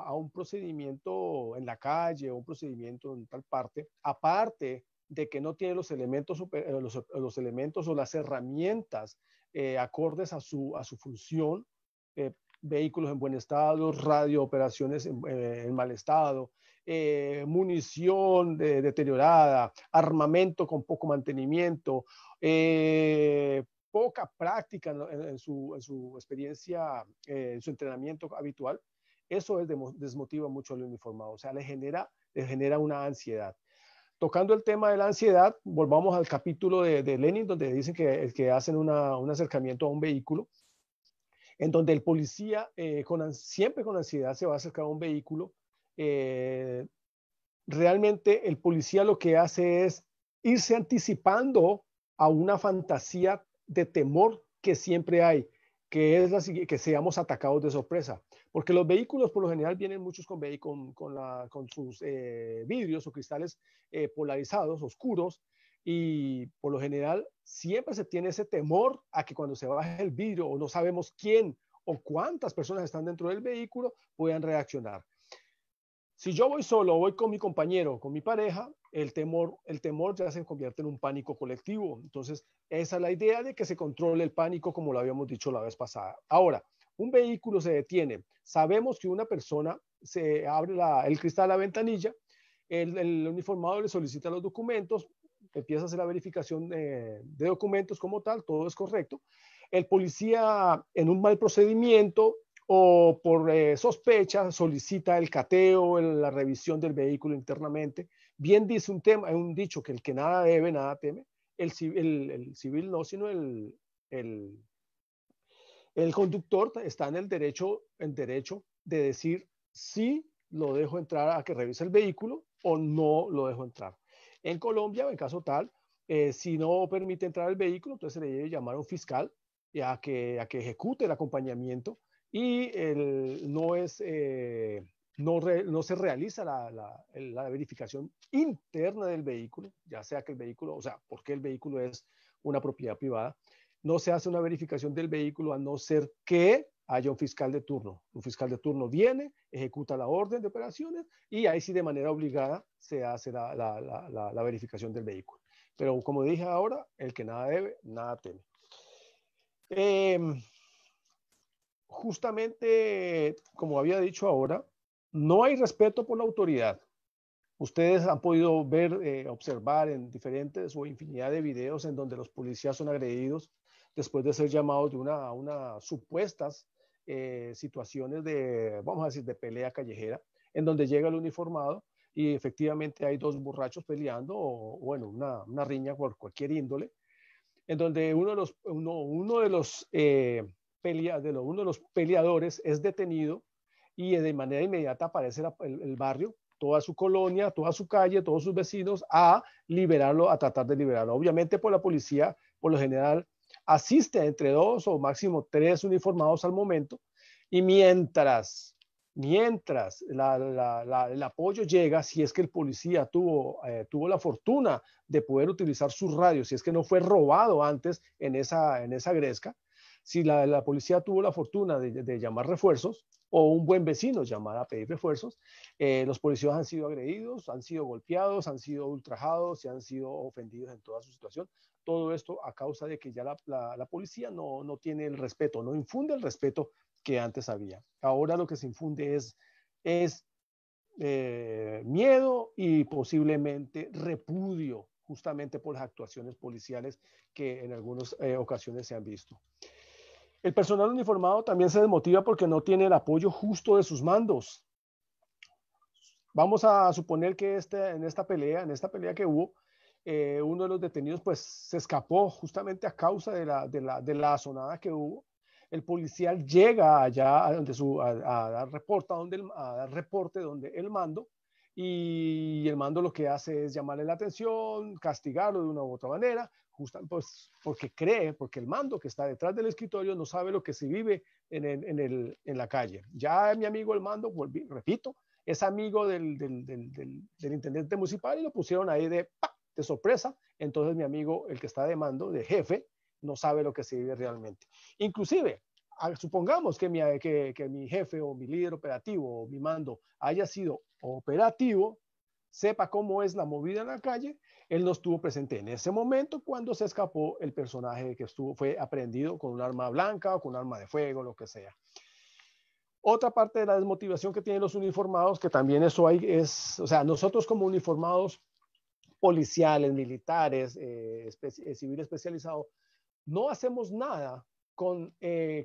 a un procedimiento en la calle o un procedimiento en tal parte, aparte de que no tiene los elementos, los elementos o las herramientas acordes a su función, vehículos en buen estado, radiooperaciones en mal estado, munición deteriorada, armamento con poco mantenimiento, poca práctica en su experiencia, en su entrenamiento habitual, eso desmotiva mucho al uniformado, o sea, le genera una ansiedad. Tocando el tema de la ansiedad, volvamos al capítulo de Lenin, donde dicen que hacen un acercamiento a un vehículo, en donde el policía siempre con ansiedad se va a acercar a un vehículo. Realmente el policía lo que hace es irse anticipando a una fantasía de temor que siempre hay, que es que seamos atacados de sorpresa. Porque los vehículos por lo general vienen muchos con sus vidrios o cristales polarizados, oscuros, y por lo general siempre se tiene ese temor a que cuando se baje el vidrio o no sabemos quién o cuántas personas están dentro del vehículo puedan reaccionar. Si yo voy solo o voy con mi compañero, con mi pareja, el temor ya se convierte en un pánico colectivo. Entonces, esa es la idea de que se controle el pánico, como lo habíamos dicho la vez pasada. Ahora, un vehículo se detiene. Sabemos que una persona se abre el cristal de la ventanilla, el uniformado le solicita los documentos, empieza a hacer la verificación de documentos como tal, todo es correcto. El policía, en un mal procedimiento, o por sospecha, solicita el cateo, la revisión del vehículo internamente. Bien dice un dicho que el que nada debe, nada teme. El civil no, sino el conductor está en el derecho de decir si lo dejo entrar a que revise el vehículo o no lo dejo entrar. En Colombia, en caso tal, si no permite entrar el vehículo, entonces se le debe llamar a un fiscal a que ejecute el acompañamiento. Y no se realiza la verificación interna del vehículo, ya sea que el vehículo, o sea, porque el vehículo es una propiedad privada, no se hace una verificación del vehículo a no ser que haya un fiscal de turno. Un fiscal de turno viene, ejecuta la orden de operaciones y ahí sí de manera obligada se hace la verificación del vehículo. Pero como dije ahora, el que nada debe, nada teme. Justamente, como había dicho ahora, no hay respeto por la autoridad. Ustedes han podido ver, observar en diferentes o infinidad de videos en donde los policías son agredidos después de ser llamados de unas supuestas situaciones vamos a decir, de pelea callejera, en donde llega el uniformado y efectivamente hay dos borrachos peleando o bueno, una riña por cualquier índole, en donde uno de los peleadores es detenido y de manera inmediata aparece el barrio, toda su colonia, toda su calle, todos sus vecinos a liberarlo, a tratar de liberarlo. Obviamente por la policía, por lo general, asiste entre 2 o máximo 3 uniformados al momento y mientras el apoyo llega, si es que el policía tuvo la fortuna de poder utilizar sus radios, si es que no fue robado antes en esa gresca, si la policía tuvo la fortuna de llamar refuerzos o un buen vecino llamar a pedir refuerzos, los policías han sido agredidos, han sido golpeados, han sido ultrajados y han sido ofendidos en toda su situación. Todo esto a causa de que ya la policía no tiene el respeto, no infunde el respeto que antes había. Ahora lo que se infunde es miedo y posiblemente repudio, justamente por las actuaciones policiales que en algunas ocasiones se han visto. El personal uniformado también se desmotiva porque no tiene el apoyo justo de sus mandos. Vamos a suponer que en esta pelea que hubo, uno de los detenidos pues se escapó justamente a causa de la azonada que hubo. El policía llega allá a dar reporte donde el mando, y el mando lo que hace es llamarle la atención, castigarlo de una u otra manera, pues, porque el mando que está detrás del escritorio no sabe lo que se vive en la calle. Ya mi amigo el mando, repito, es amigo del intendente municipal y lo pusieron ahí de sorpresa. Entonces mi amigo, el que está de mando, de jefe, no sabe lo que se vive realmente. Inclusive, supongamos que mi jefe o mi líder operativo o mi mando haya sido operativo, sepa cómo es la movida en la calle, él no estuvo presente en ese momento cuando se escapó el personaje que fue aprehendido con un arma blanca o con un arma de fuego, lo que sea. Otra parte de la desmotivación que tienen los uniformados, que también eso es, o sea, nosotros como uniformados policiales, militares, civil especializado, no hacemos nada con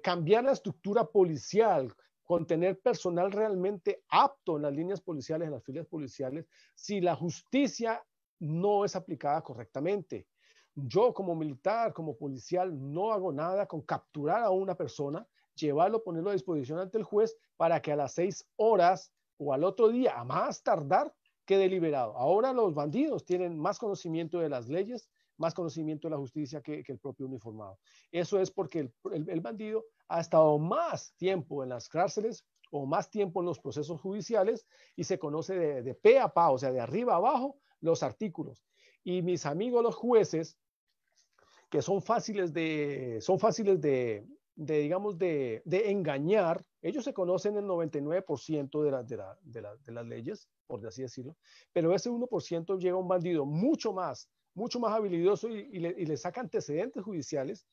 cambiar la estructura policial, con tener personal realmente apto en las líneas policiales, en las filas policiales, si la justicia no es aplicada correctamente. Yo como militar, como policial, no hago nada con capturar a una persona, llevarlo, ponerlo a disposición ante el juez para que a las 6 horas o al otro día, a más tardar, quede liberado. Ahora los bandidos tienen más conocimiento de las leyes, más conocimiento de la justicia que el propio uniformado. Eso es porque el bandido ha estado más tiempo en las cárceles o más tiempo en los procesos judiciales y se conoce de pe a pa, o sea, de arriba a abajo, los artículos. Y mis amigos los jueces, que son fáciles de engañar, ellos se conocen el 99% de las leyes, por así decirlo, pero ese 1% llega a un bandido mucho más habilidoso y le saca antecedentes judiciales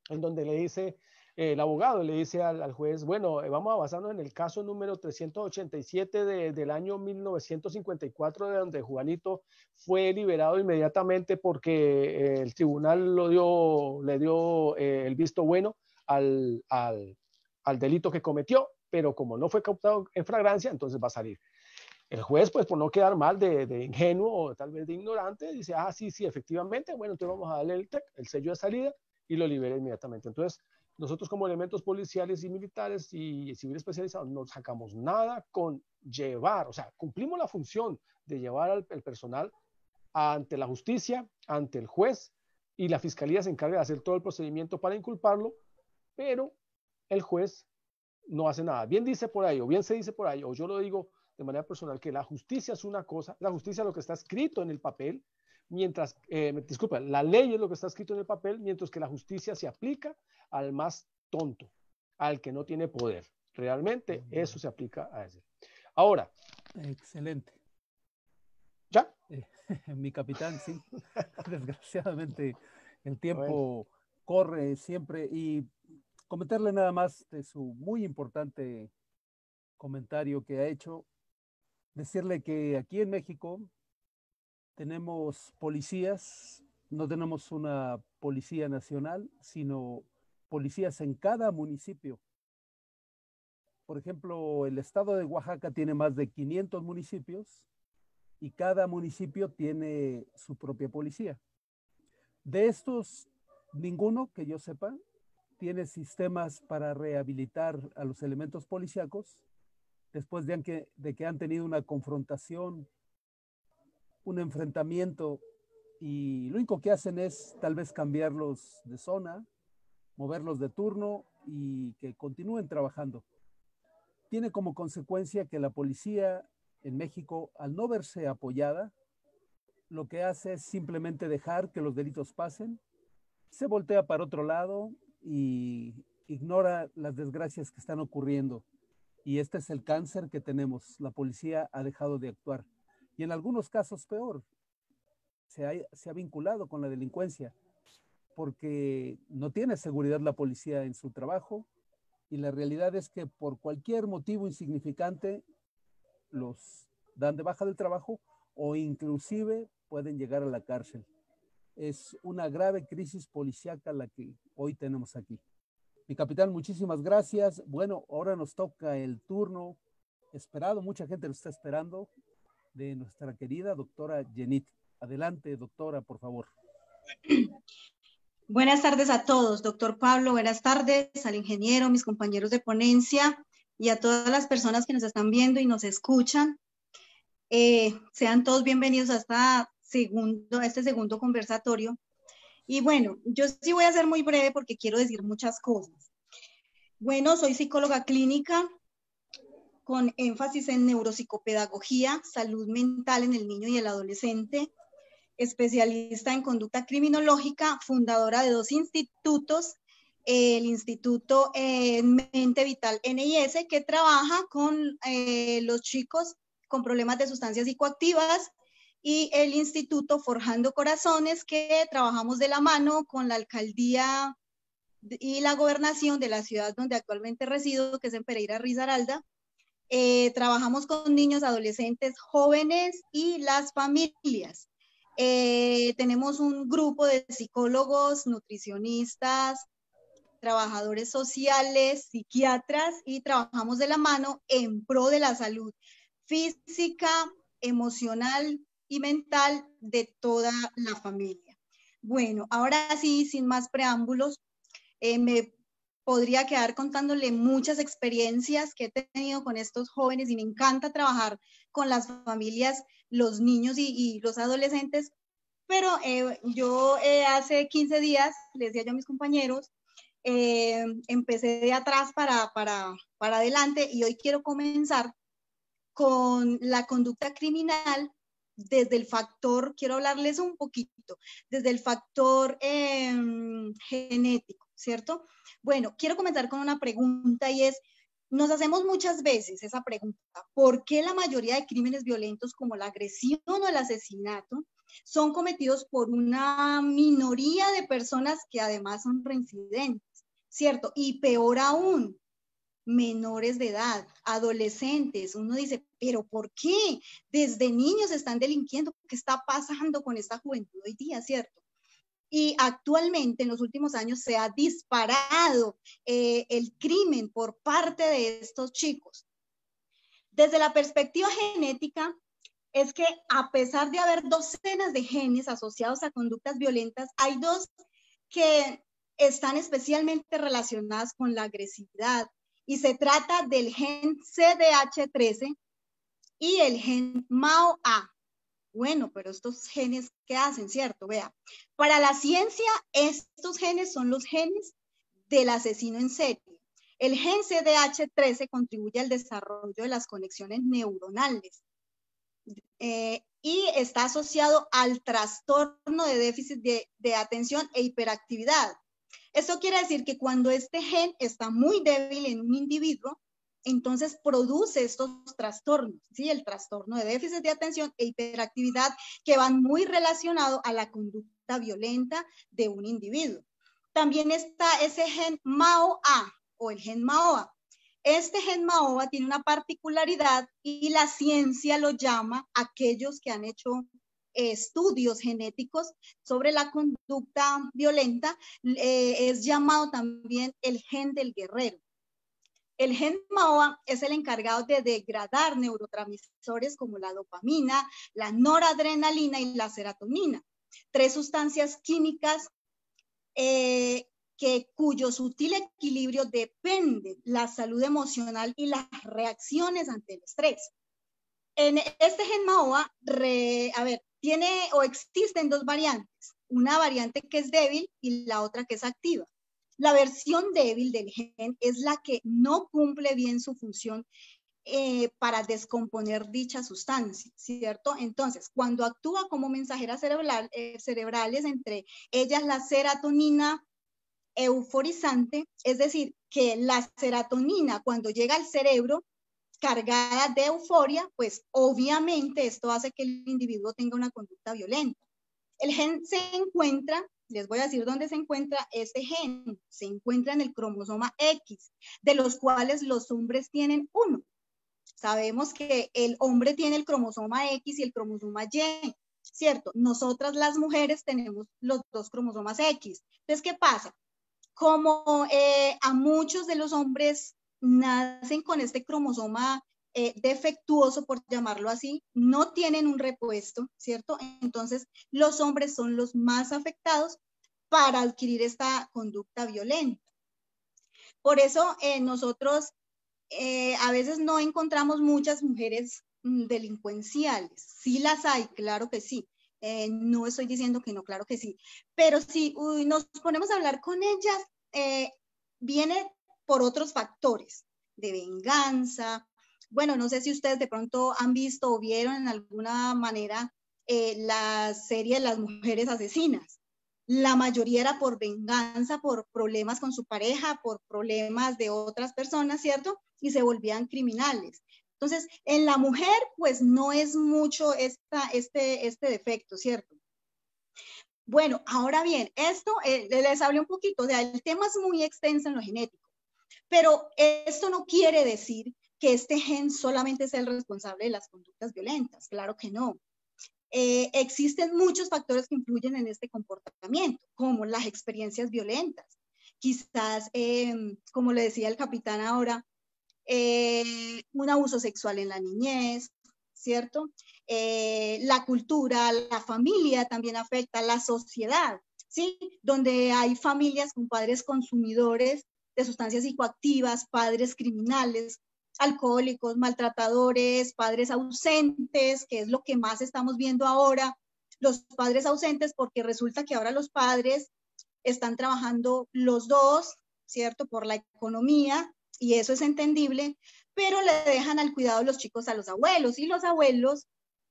en donde le dice, el abogado le dice al juez, bueno, vamos a basarnos en el caso número 387 del año 1954, de donde Juanito fue liberado inmediatamente porque el tribunal le dio el visto bueno al delito que cometió, pero como no fue captado en flagrancia, entonces va a salir. El juez, pues por no quedar mal de ingenuo o tal vez de ignorante, dice, ah, sí, efectivamente, bueno, entonces vamos a darle el sello de salida y lo libera inmediatamente. Entonces, nosotros como elementos policiales y militares y civiles especializados no sacamos nada con llevar, o sea, cumplimos la función de llevar al personal ante la justicia, ante el juez, y la fiscalía se encarga de hacer todo el procedimiento para inculparlo, pero el juez no hace nada. Bien dice por ahí, o bien se dice por ahí, o yo lo digo de manera personal, que la justicia es una cosa, la justicia es lo que está escrito en el papel, mientras, disculpa, la ley es lo que está escrito en el papel, mientras que la justicia se aplica al más tonto, al que no tiene poder. Realmente eso se aplica a ese. Ahora. Excelente. ¿Ya? Mi capitán, sí. Desgraciadamente el tiempo corre siempre, y comentarle nada más de su muy importante comentario que ha hecho, decirle que aquí en México tenemos policías, no tenemos una policía nacional, sino policías en cada municipio. Por ejemplo, el estado de Oaxaca tiene más de 500 municipios y cada municipio tiene su propia policía. De estos, ninguno, que yo sepa, tiene sistemas para rehabilitar a los elementos policíacos después de que han tenido una confrontación, un enfrentamiento, y lo único que hacen es tal vez cambiarlos de zona, moverlos de turno y que continúen trabajando. Tiene como consecuencia que la policía en México, al no verse apoyada, lo que hace es simplemente dejar que los delitos pasen, se voltea para otro lado y ignora las desgracias que están ocurriendo. Y este es el cáncer que tenemos. La policía ha dejado de actuar. Y en algunos casos peor, se ha vinculado con la delincuencia, porque no tiene seguridad la policía en su trabajo, y la realidad es que por cualquier motivo insignificante los dan de baja del trabajo o inclusive pueden llegar a la cárcel. Es una grave crisis policíaca la que hoy tenemos aquí. Mi capitán, muchísimas gracias. Bueno, ahora nos toca el turno esperado, mucha gente lo está esperando, de nuestra querida doctora Yenit. Adelante, doctora, por favor. Buenas tardes a todos, doctor Pablo. Buenas tardes al ingeniero, mis compañeros de ponencia y a todas las personas que nos están viendo y nos escuchan. Sean todos bienvenidos a este segundo conversatorio. Y bueno, yo sí voy a ser muy breve porque quiero decir muchas cosas. Bueno, soy psicóloga clínica con énfasis en neuropsicopedagogía, salud mental en el niño y el adolescente. especialista en conducta criminológica, fundadora de 2 institutos, el Instituto Mente Vital NIS, que trabaja con los chicos con problemas de sustancias psicoactivas, y el Instituto Forjando Corazones, que trabajamos de la mano con la alcaldía y la gobernación de la ciudad donde actualmente resido, que es en Pereira Risaralda. Trabajamos con niños, adolescentes, jóvenes y las familias. Tenemos un grupo de psicólogos, nutricionistas, trabajadores sociales, psiquiatras, y trabajamos de la mano en pro de la salud física, emocional y mental de toda la familia. Bueno, ahora sí, sin más preámbulos, me podría quedar contándole muchas experiencias que he tenido con estos jóvenes, y me encanta trabajar con las familias, los niños y los adolescentes, pero yo hace 15 días, les decía yo a mis compañeros, empecé de atrás para adelante, y hoy quiero comenzar con la conducta criminal desde el factor, quiero hablarles un poquito, desde el factor genético, ¿cierto? Bueno, quiero comenzar con una pregunta, y es, nos hacemos muchas veces esa pregunta: ¿por qué la mayoría de crímenes violentos como la agresión o el asesinato son cometidos por una minoría de personas que además son reincidentes, ¿cierto? Y peor aún, menores de edad, adolescentes. Uno dice, ¿pero por qué? Desde niños están delinquiendo. ¿Qué está pasando con esta juventud hoy día, cierto? Y actualmente, en los últimos años, se ha disparado el crimen por parte de estos chicos. Desde la perspectiva genética, es que a pesar de haber docenas de genes asociados a conductas violentas, hay 2 que están especialmente relacionadas con la agresividad, y se trata del gen CDH13 y el gen MAO-A. Bueno, pero estos genes, ¿qué hacen, cierto? Vea, para la ciencia, estos genes son los genes del asesino en serie. El gen CDH13 contribuye al desarrollo de las conexiones neuronales y está asociado al trastorno de déficit de atención e hiperactividad. Esto quiere decir que cuando este gen está muy débil en un individuo, entonces produce estos trastornos, ¿sí? El trastorno de déficit de atención e hiperactividad, que van muy relacionados a la conducta violenta de un individuo. También está ese gen MAO-A o el gen MAO-A. Este gen MAO-A tiene una particularidad, y la ciencia lo llama, aquellos que han hecho estudios genéticos sobre la conducta violenta, es llamado también el gen del guerrero. El gen MAO-A es el encargado de degradar neurotransmisores como la dopamina, la noradrenalina y la serotonina, 3 sustancias químicas cuyo sutil equilibrio depende la salud emocional y las reacciones ante el estrés. En este gen MAO-A, tiene o existen 2 variantes, una variante que es débil y la otra que es activa. La versión débil del gen es la que no cumple bien su función para descomponer dicha sustancia, ¿cierto? Entonces, cuando actúa como mensajeras cerebrales, entre ellas la serotonina euforizante, es decir, que la serotonina, cuando llega al cerebro cargada de euforia, pues obviamente esto hace que el individuo tenga una conducta violenta. El gen se encuentra, les voy a decir dónde se encuentra este gen, se encuentra en el cromosoma X, de los cuales los hombres tienen 1. Sabemos que el hombre tiene el cromosoma X y el cromosoma Y, ¿cierto? Nosotras las mujeres tenemos los 2 cromosomas X. Entonces, ¿qué pasa? Como a muchos de los hombres nacen con este cromosoma defectuoso, por llamarlo así, no tienen un repuesto, ¿cierto? Entonces, los hombres son los más afectados para adquirir esta conducta violenta. Por eso nosotros a veces no encontramos muchas mujeres delincuenciales. Sí las hay, claro que sí. No estoy diciendo que no, claro que sí. Pero si nos ponemos a hablar con ellas, viene por otros factores de venganza. Bueno, no sé si ustedes de pronto han visto o vieron en alguna manera la serie Las Mujeres Asesinas. La mayoría era por venganza, por problemas con su pareja, por problemas de otras personas, ¿cierto? Y se volvían criminales. Entonces, en la mujer, pues no es mucho este defecto, ¿cierto? Bueno, ahora bien, esto les hablé un poquito, o sea, el tema es muy extenso en lo genético, pero esto no quiere decir que este gen solamente es el responsable de las conductas violentas, claro que no. Existen muchos factores que influyen en este comportamiento, como las experiencias violentas. Quizás, como le decía el capitán ahora, un abuso sexual en la niñez, ¿cierto? La cultura, la familia también afecta, la sociedad, ¿sí? Donde hay familias con padres consumidores de sustancias psicoactivas, padres criminales, alcohólicos, maltratadores, padres ausentes, que es lo que más estamos viendo ahora, los padres ausentes, porque resulta que ahora los padres están trabajando los dos, ¿cierto? Por la economía, y eso es entendible, pero le dejan al cuidado de los chicos a los abuelos, y los abuelos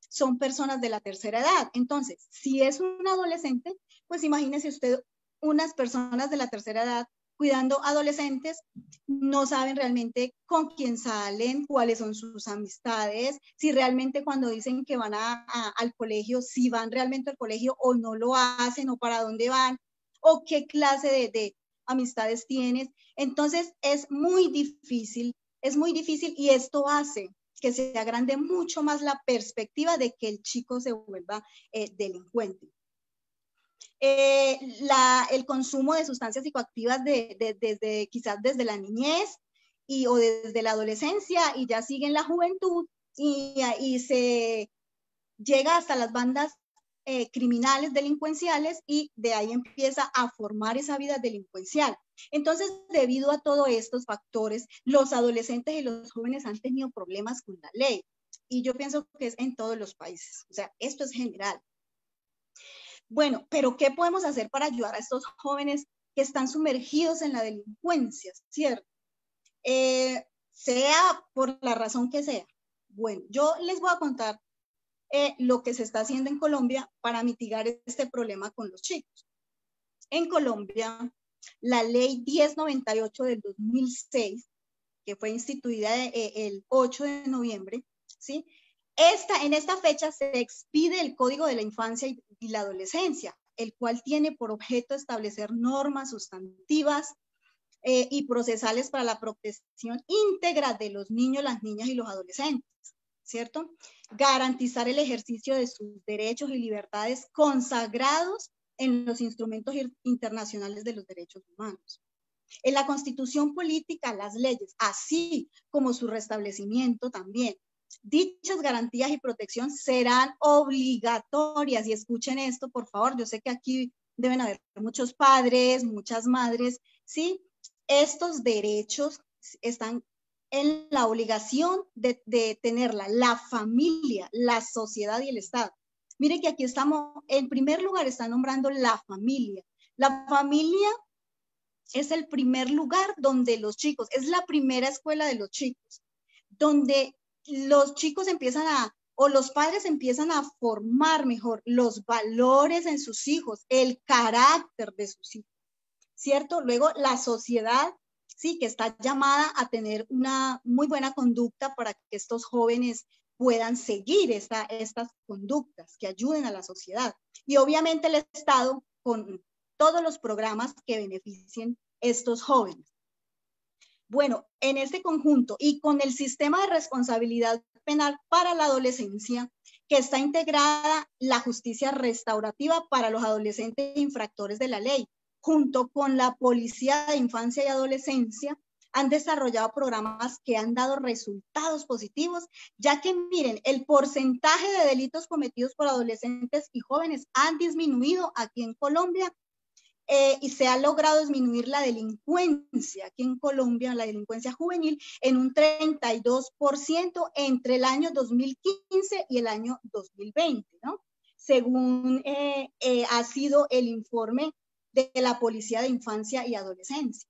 son personas de la tercera edad. Entonces, si es un adolescente, pues imagínese usted unas personas de la tercera edad cuidando adolescentes, no saben realmente con quién salen, cuáles son sus amistades, si realmente cuando dicen que van al colegio, si van realmente al colegio o no lo hacen, o para dónde van, o qué clase de amistades tienes. Entonces es muy difícil, y esto hace que se agrande mucho más la perspectiva de que el chico se vuelva delincuente. El consumo de sustancias psicoactivas quizás desde la niñez o desde la adolescencia, y ya sigue en la juventud, y se llega hasta las bandas criminales, delincuenciales, y de ahí empieza a formar esa vida delincuencial. Entonces, debido a todos estos factores, los adolescentes y los jóvenes han tenido problemas con la ley, y yo pienso que es en todos los países, o sea, esto es general. Bueno, pero ¿qué podemos hacer para ayudar a estos jóvenes que están sumergidos en la delincuencia, ¿cierto? Sea por la razón que sea. Bueno, yo les voy a contar lo que se está haciendo en Colombia para mitigar este problema con los chicos. En Colombia, la ley 1098 del 2006, que fue instituida el 8 de noviembre, ¿sí? En esta fecha se expide el Código de la Infancia y la Adolescencia, el cual tiene por objeto establecer normas sustantivas y procesales para la protección íntegra de los niños, las niñas y los adolescentes, ¿cierto? Garantizar el ejercicio de sus derechos y libertades consagrados en los instrumentos internacionales de los derechos humanos. En la Constitución política, las leyes, así como su restablecimiento también. Dichas garantías y protección serán obligatorias, y escuchen esto, por favor, yo sé que aquí deben haber muchos padres, muchas madres, ¿sí? Estos derechos están en la obligación de tenerla la familia, la sociedad y el Estado. Miren que aquí estamos, en primer lugar, está nombrando la familia. La familia es el primer lugar donde los chicos, es la primera escuela de los chicos, donde los chicos o los padres empiezan a formar mejor los valores en sus hijos, el carácter de sus hijos, ¿cierto? Luego la sociedad, sí, que está llamada a tener una muy buena conducta para que estos jóvenes puedan seguir estas conductas que ayuden a la sociedad. Y obviamente el Estado con todos los programas que beneficien a estos jóvenes. Bueno, en este conjunto y con el sistema de responsabilidad penal para la adolescencia, que está integrada la justicia restaurativa para los adolescentes infractores de la ley, junto con la Policía de Infancia y Adolescencia, han desarrollado programas que han dado resultados positivos, ya que miren, el porcentaje de delitos cometidos por adolescentes y jóvenes han disminuido aquí en Colombia, y se ha logrado disminuir la delincuencia aquí en Colombia, la delincuencia juvenil, en un 32% entre el año 2015 y el año 2020, ¿no? Según ha sido el informe de la Policía de Infancia y Adolescencia.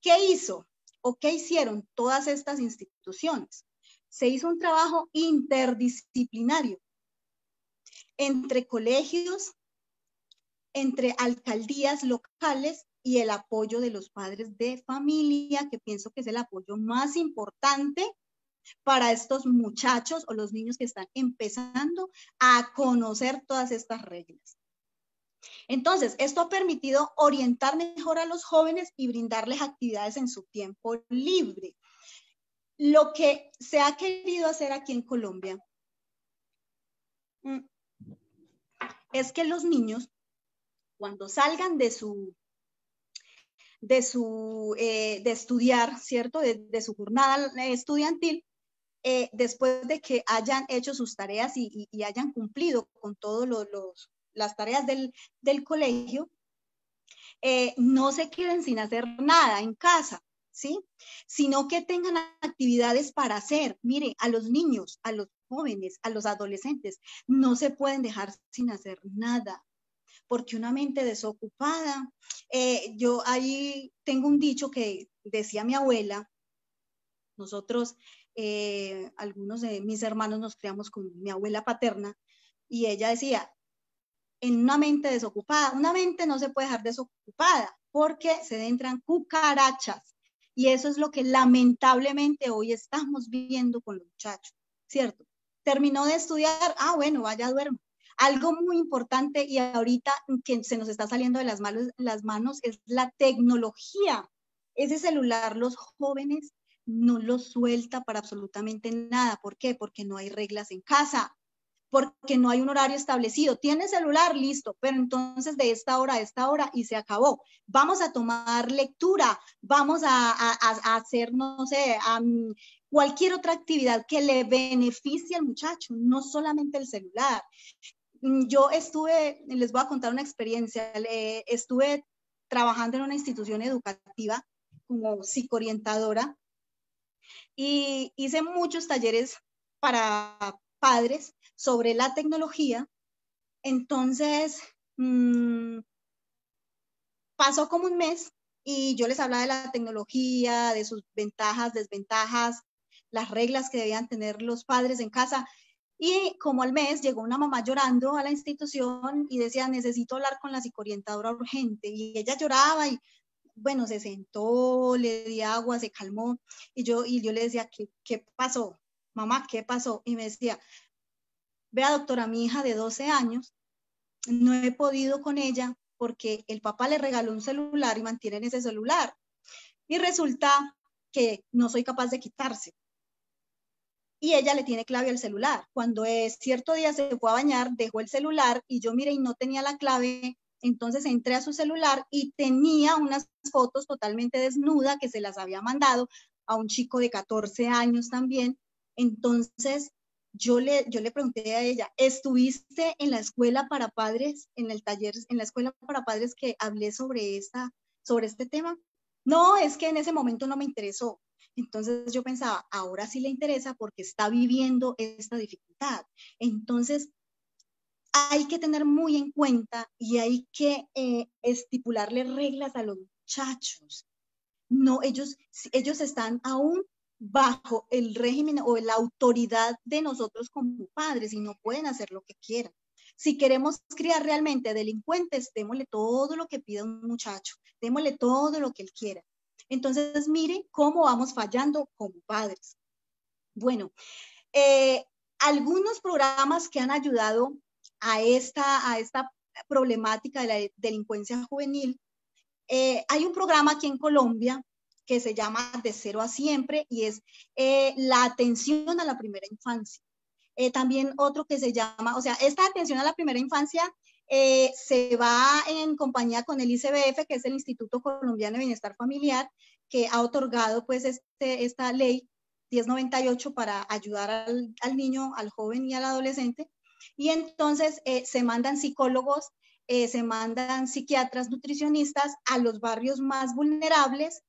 ¿Qué hizo o qué hicieron todas estas instituciones? Se hizo un trabajo interdisciplinario. entre colegios, entre alcaldías locales y el apoyo de los padres de familia, que pienso que es el apoyo más importante para estos muchachos o los niños que están empezando a conocer todas estas reglas. Entonces, esto ha permitido orientar mejor a los jóvenes y brindarles actividades en su tiempo libre. Lo que se ha querido hacer aquí en Colombia es que los niños, cuando salgan de estudiar, ¿cierto? De su jornada estudiantil, después de que hayan hecho sus tareas y hayan cumplido con todas las tareas del colegio, no se queden sin hacer nada en casa, ¿sí? Sino que tengan actividades para hacer. Mire, a los niños, a los jóvenes, a los adolescentes, no se pueden dejar sin hacer nada, porque una mente desocupada, yo ahí tengo un dicho que decía mi abuela, nosotros, algunos de mis hermanos nos criamos con mi abuela paterna, y ella decía, en una mente desocupada, una mente no se puede dejar desocupada, porque se entran cucarachas, y eso es lo que lamentablemente hoy estamos viendo con los muchachos, ¿cierto? Terminó de estudiar, bueno, vaya, duerma. Algo muy importante y ahorita que se nos está saliendo de las manos es la tecnología. Ese celular los jóvenes no lo suelta para absolutamente nada. ¿Por qué? Porque no hay reglas en casa, porque no hay un horario establecido. Tiene celular, listo, pero entonces de esta hora a esta hora y se acabó. Vamos a tomar lectura, vamos a hacer, no sé, cualquier otra actividad que le beneficie al muchacho, no solamente el celular. Yo estuve, les voy a contar una experiencia, estuve trabajando en una institución educativa como psicoorientadora y hice muchos talleres para padres sobre la tecnología. Entonces, pasó como un mes y yo les hablaba de la tecnología, de sus ventajas, desventajas, las reglas que debían tener los padres en casa. Y como al mes llegó una mamá llorando a la institución y decía, necesito hablar con la psicoorientadora urgente. Y ella lloraba y, bueno, se sentó, le di agua, se calmó. Y yo le decía, ¿qué pasó? Mamá, ¿qué pasó? Y me decía, vea, doctora, mi hija de 12 años, no he podido con ella porque el papá le regaló un celular y mantiene en ese celular. Y resulta que no soy capaz de quitarse. Y ella le tiene clave al celular. Cuando cierto día se fue a bañar, dejó el celular y yo miré y no tenía la clave, entonces entré a su celular y tenía unas fotos totalmente desnuda que se las había mandado a un chico de 14 años también. Entonces yo le pregunté a ella, ¿estuviste en la escuela para padres, en el taller, en la escuela para padres que hablé sobre este tema? No, es que en ese momento no me interesó. Entonces yo pensaba, ahora sí le interesa porque está viviendo esta dificultad. Entonces hay que tener muy en cuenta y hay que estipularle reglas a los muchachos. No, ellos están aún bajo el régimen o la autoridad de nosotros como padres y no pueden hacer lo que quieran. Si queremos criar realmente delincuentes, démosle todo lo que pida un muchacho, démosle todo lo que él quiera. Entonces, miren cómo vamos fallando como padres. Bueno, algunos programas que han ayudado a esta problemática de la delincuencia juvenil, hay un programa aquí en Colombia que se llama De Cero a Siempre y es la atención a la primera infancia. También otro que se llama, o sea, esta atención a la primera infancia se va en compañía con el ICBF, que es el Instituto Colombiano de Bienestar Familiar, que ha otorgado pues esta ley 1098 para ayudar al niño, al joven y al adolescente. Y entonces se mandan psicólogos, se mandan psiquiatras, nutricionistas a los barrios más vulnerables,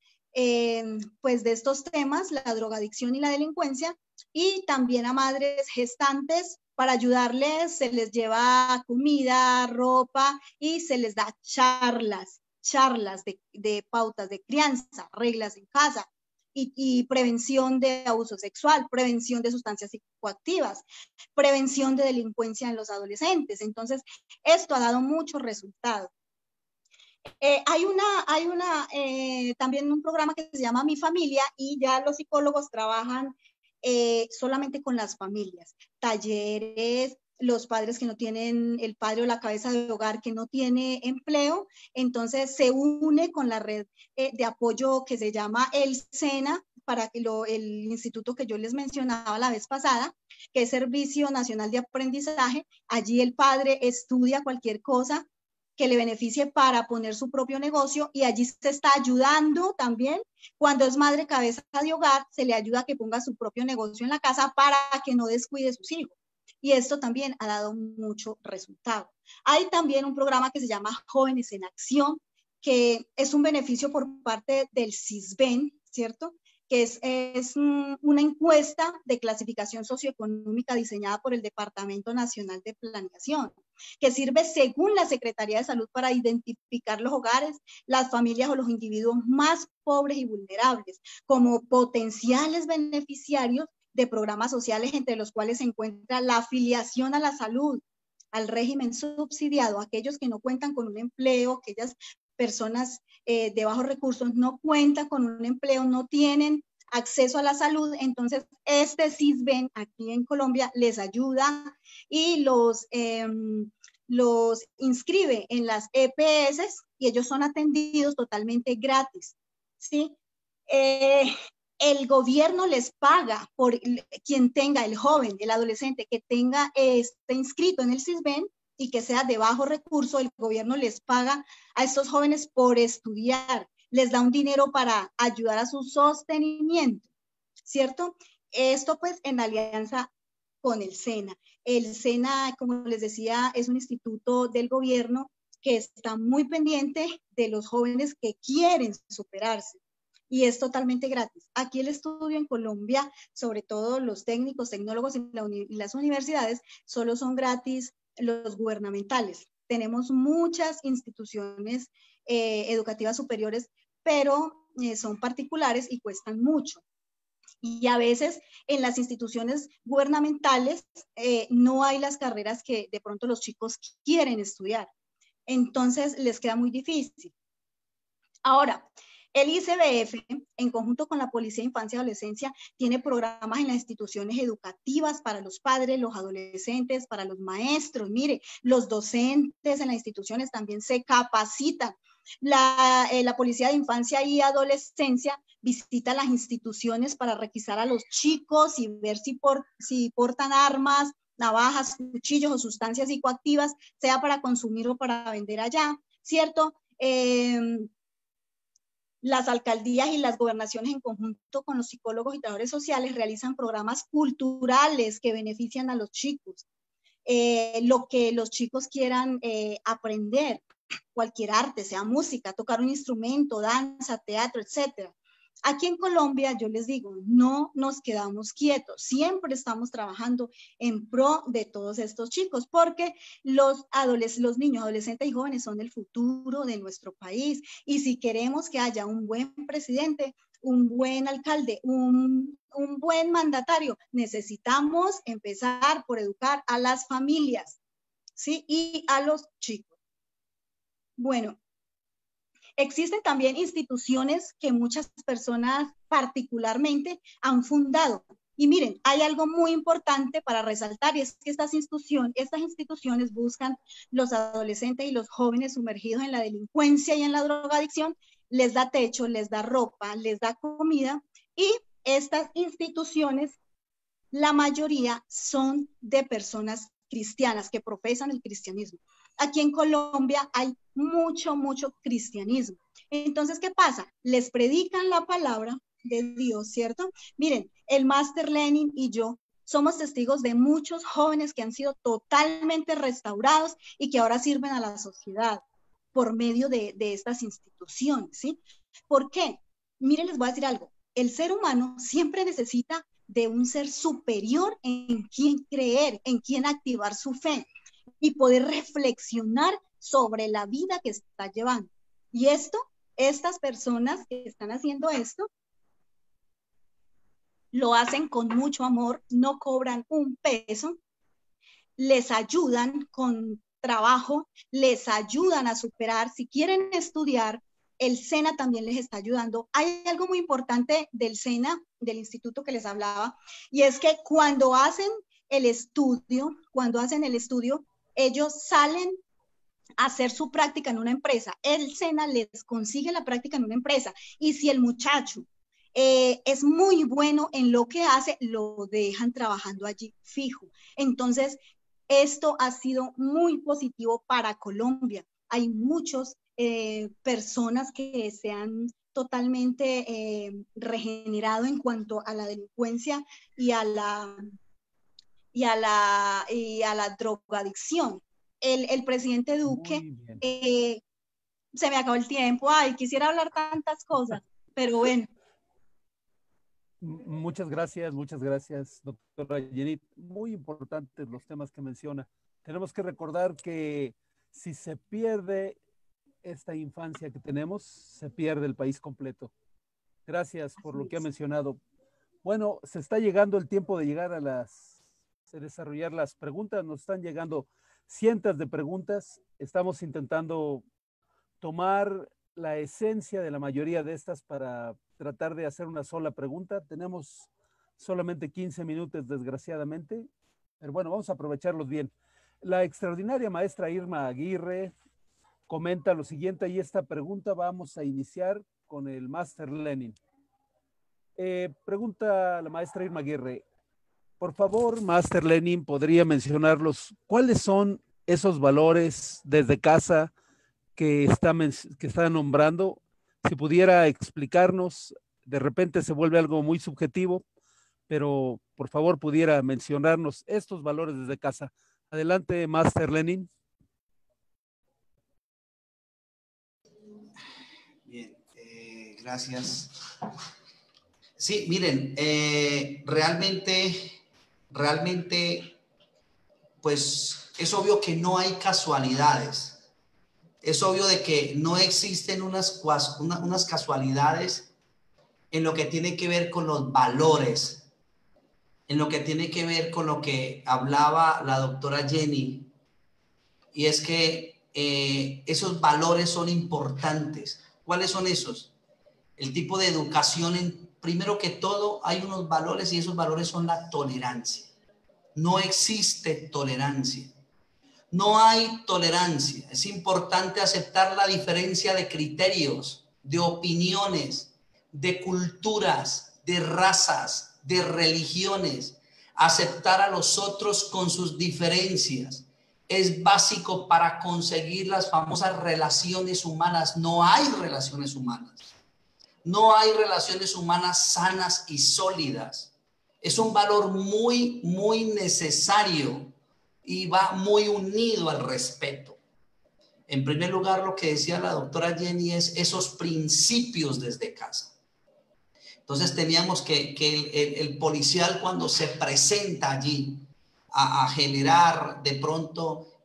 pues de estos temas, la drogadicción y la delincuencia, y también a madres gestantes para ayudarles, se les lleva comida, ropa y se les da charlas de pautas de crianza, reglas en casa. y prevención de abuso sexual, prevención de sustancias psicoactivas, prevención de delincuencia en los adolescentes. Entonces, esto ha dado muchos resultados. Hay también un programa que se llama Mi Familia, y ya los psicólogos trabajan solamente con las familias, talleres, los padres que no tienen, el padre o la cabeza de hogar que no tiene empleo, entonces se une con la red de apoyo que se llama el SENA, para que el instituto que yo les mencionaba la vez pasada, que es Servicio Nacional de Aprendizaje. Allí el padre estudia cualquier cosa que le beneficie para poner su propio negocio, y allí se está ayudando también. Cuando es madre cabeza de hogar, se le ayuda a que ponga su propio negocio en la casa para que no descuide sus hijos. Y esto también ha dado mucho resultado. Hay también un programa que se llama Jóvenes en Acción, que es un beneficio por parte del CISBEN, ¿cierto? Que es una encuesta de clasificación socioeconómica diseñada por el Departamento Nacional de Planeación, que sirve según la Secretaría de Salud para identificar los hogares, las familias o los individuos más pobres y vulnerables como potenciales beneficiarios de programas sociales, entre los cuales se encuentra la afiliación a la salud, al régimen subsidiado, aquellos que no cuentan con un empleo, aquellas personas de bajos recursos no cuentan con un empleo, no tienen acceso a la salud. Entonces este CISBEN aquí en Colombia les ayuda y los inscribe en las EPS, y ellos son atendidos totalmente gratis, ¿sí? El gobierno les paga por quien tenga, el joven, el adolescente que tenga esté inscrito en el CISBEN y que sea de bajo recurso. El gobierno les paga a estos jóvenes por estudiar, les da un dinero para ayudar a su sostenimiento, ¿cierto? Esto pues en alianza con el SENA. El SENA, como les decía, es un instituto del gobierno que está muy pendiente de los jóvenes que quieren superarse, y es totalmente gratis. Aquí el estudio en Colombia, sobre todo los técnicos, tecnólogos y las universidades, solo son gratis los gubernamentales. Tenemos muchas instituciones educativas superiores, pero son particulares y cuestan mucho. Y a veces en las instituciones gubernamentales no hay las carreras que de pronto los chicos quieren estudiar. Entonces les queda muy difícil. Ahora, el ICBF, en conjunto con la Policía de Infancia y Adolescencia, tiene programas en las instituciones educativas para los padres, los adolescentes, para los maestros. Mire, los docentes en las instituciones también se capacitan. La Policía de Infancia y Adolescencia visita las instituciones para requisar a los chicos y ver si portan armas, navajas, cuchillos o sustancias psicoactivas, sea para consumir o para vender allá, ¿cierto? Las alcaldías y las gobernaciones, en conjunto con los psicólogos y trabajadores sociales, realizan programas culturales que benefician a los chicos. Lo que los chicos quieran aprender, cualquier arte, sea música, tocar un instrumento, danza, teatro, etc. Aquí en Colombia, yo les digo, no nos quedamos quietos, siempre estamos trabajando en pro de todos estos chicos, porque los niños, adolescentes y jóvenes son el futuro de nuestro país, y si queremos que haya un buen presidente, un buen alcalde, un buen mandatario, necesitamos empezar por educar a las familias, ¿sí? Y a los chicos. Bueno, existen también instituciones que muchas personas particularmente han fundado. Y miren, hay algo muy importante para resaltar, y es que estas instituciones buscan los adolescentes y los jóvenes sumergidos en la delincuencia y en la drogadicción, les da techo, les da ropa, les da comida, y estas instituciones, la mayoría son de personas cristianas que profesan el cristianismo. Aquí en Colombia hay mucho cristianismo. Entonces, ¿qué pasa? Les predican la palabra de Dios, ¿cierto? Miren, el Máster Lenin y yo somos testigos de muchos jóvenes que han sido totalmente restaurados y que ahora sirven a la sociedad por medio de estas instituciones, ¿sí? ¿Por qué? Miren, les voy a decir algo. El ser humano siempre necesita de un ser superior en quien creer, en quien activar su fe y poder reflexionar sobre la vida que está llevando. Y estas personas que están haciendo esto, lo hacen con mucho amor, no cobran un peso, les ayudan con trabajo, les ayudan a superar. Si quieren estudiar, el SENA también les está ayudando. Hay algo muy importante del SENA, del instituto que les hablaba, y es que cuando hacen el estudio, ellos salen a hacer su práctica en una empresa. El SENA les consigue la práctica en una empresa. Y si el muchacho es muy bueno en lo que hace, lo dejan trabajando allí fijo. Entonces, esto ha sido muy positivo para Colombia. Hay muchas personas que se han totalmente regenerado en cuanto a la delincuencia y a la drogadicción. El presidente Duque, se me acabó el tiempo, ay, quisiera hablar tantas cosas, pero bueno. Muchas gracias, doctora Yenit. Muy importantes los temas que menciona. Tenemos que recordar que si se pierde esta infancia que tenemos, se pierde el país completo. Gracias por lo que ha mencionado. Bueno, se está llegando el tiempo de llegar a desarrollar las preguntas. Nos están llegando cientos de preguntas. Estamos intentando tomar la esencia de la mayoría de estas para tratar de hacer una sola pregunta. Tenemos solamente 15 minutos, desgraciadamente, pero bueno, vamos a aprovecharlos bien. La extraordinaria maestra Irma Aguirre comenta lo siguiente, y esta pregunta vamos a iniciar con el Máster Lenin. Pregunta la maestra Irma Aguirre, por favor, Máster Lenin, ¿podría mencionarlos? ¿Cuáles son esos valores desde casa que está nombrando? Si pudiera explicarnos, de repente se vuelve algo muy subjetivo, pero por favor pudiera mencionarnos estos valores desde casa. Adelante, Máster Lenin. Bien, gracias. Sí, miren, realmente, pues es obvio que no hay casualidades. Es obvio de que no existen unas casualidades en lo que tiene que ver con los valores, en lo que tiene que ver con lo que hablaba la doctora Jenny, y es que esos valores son importantes. ¿Cuáles son esos? El tipo de educación, primero que todo, hay unos valores y esos valores son la tolerancia. No existe tolerancia. No hay tolerancia. Es importante aceptar la diferencia de criterios, de opiniones, de culturas, de razas, de religiones. Aceptar a los otros con sus diferencias es básico para conseguir las famosas relaciones humanas. No hay relaciones humanas. No hay relaciones humanas sanas y sólidas. Es un valor muy, muy necesario y va muy unido al respeto. En primer lugar, lo que decía la doctora Jenny es esos principios desde casa. Entonces teníamos que el policial, cuando se presenta allí a generar de pronto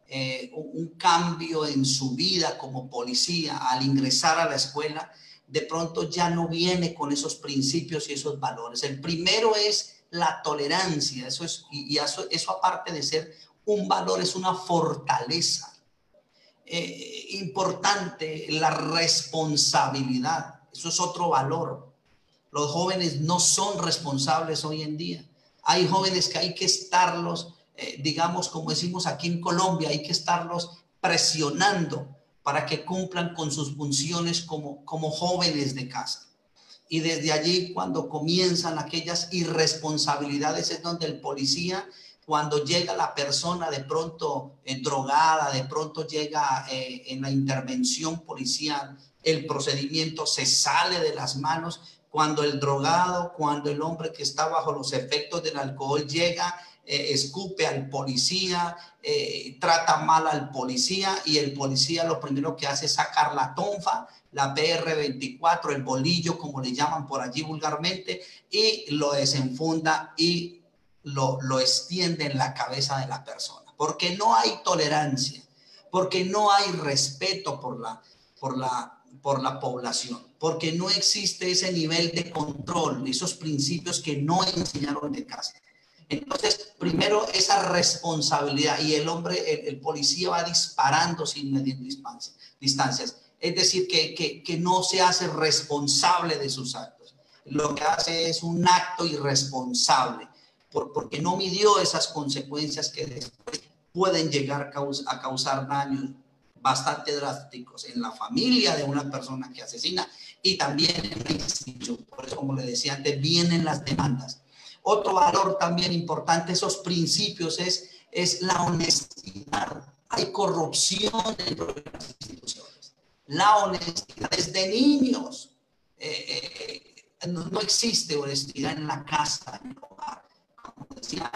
un cambio en su vida como policía, al ingresar a la escuela, de pronto ya no viene con esos principios y esos valores. El primero es la tolerancia. Eso aparte de ser un valor, es una fortaleza. Importante, la responsabilidad. Eso es otro valor. Los jóvenes no son responsables hoy en día. Hay jóvenes que hay que estarlos, digamos, como decimos aquí en Colombia, hay que estarlos presionando para que cumplan con sus funciones como jóvenes de casa. Y desde allí, cuando comienzan aquellas irresponsabilidades, es donde el policía, cuando llega la persona de pronto drogada, de pronto llega en la intervención policial, el procedimiento se sale de las manos. Cuando el drogado, cuando el hombre que está bajo los efectos del alcohol llega, escupe al policía, trata mal al policía, y el policía lo primero que hace es sacar la tonfa, la PR-24, el bolillo, como le llaman por allí vulgarmente, y lo desenfunda y lo extiende en la cabeza de la persona. Porque no hay tolerancia, porque no hay respeto por la por la población, porque no existe ese nivel de control, esos principios que no enseñaron en casa. Entonces, primero esa responsabilidad, y el hombre, el policía va disparando sin medir distancias. Es decir, que no se hace responsable de sus actos. Lo que hace es un acto irresponsable, porque no midió esas consecuencias que después pueden llegar a causar daños bastante drásticos en la familia de una persona que asesina y también en la institución. Por eso, como le decía antes, vienen las demandas. Otro valor también importante, esos principios, es la honestidad. Hay corrupción dentro de las instituciones. La honestidad desde niños. No existe honestidad en la casa, en el hogar. Como decía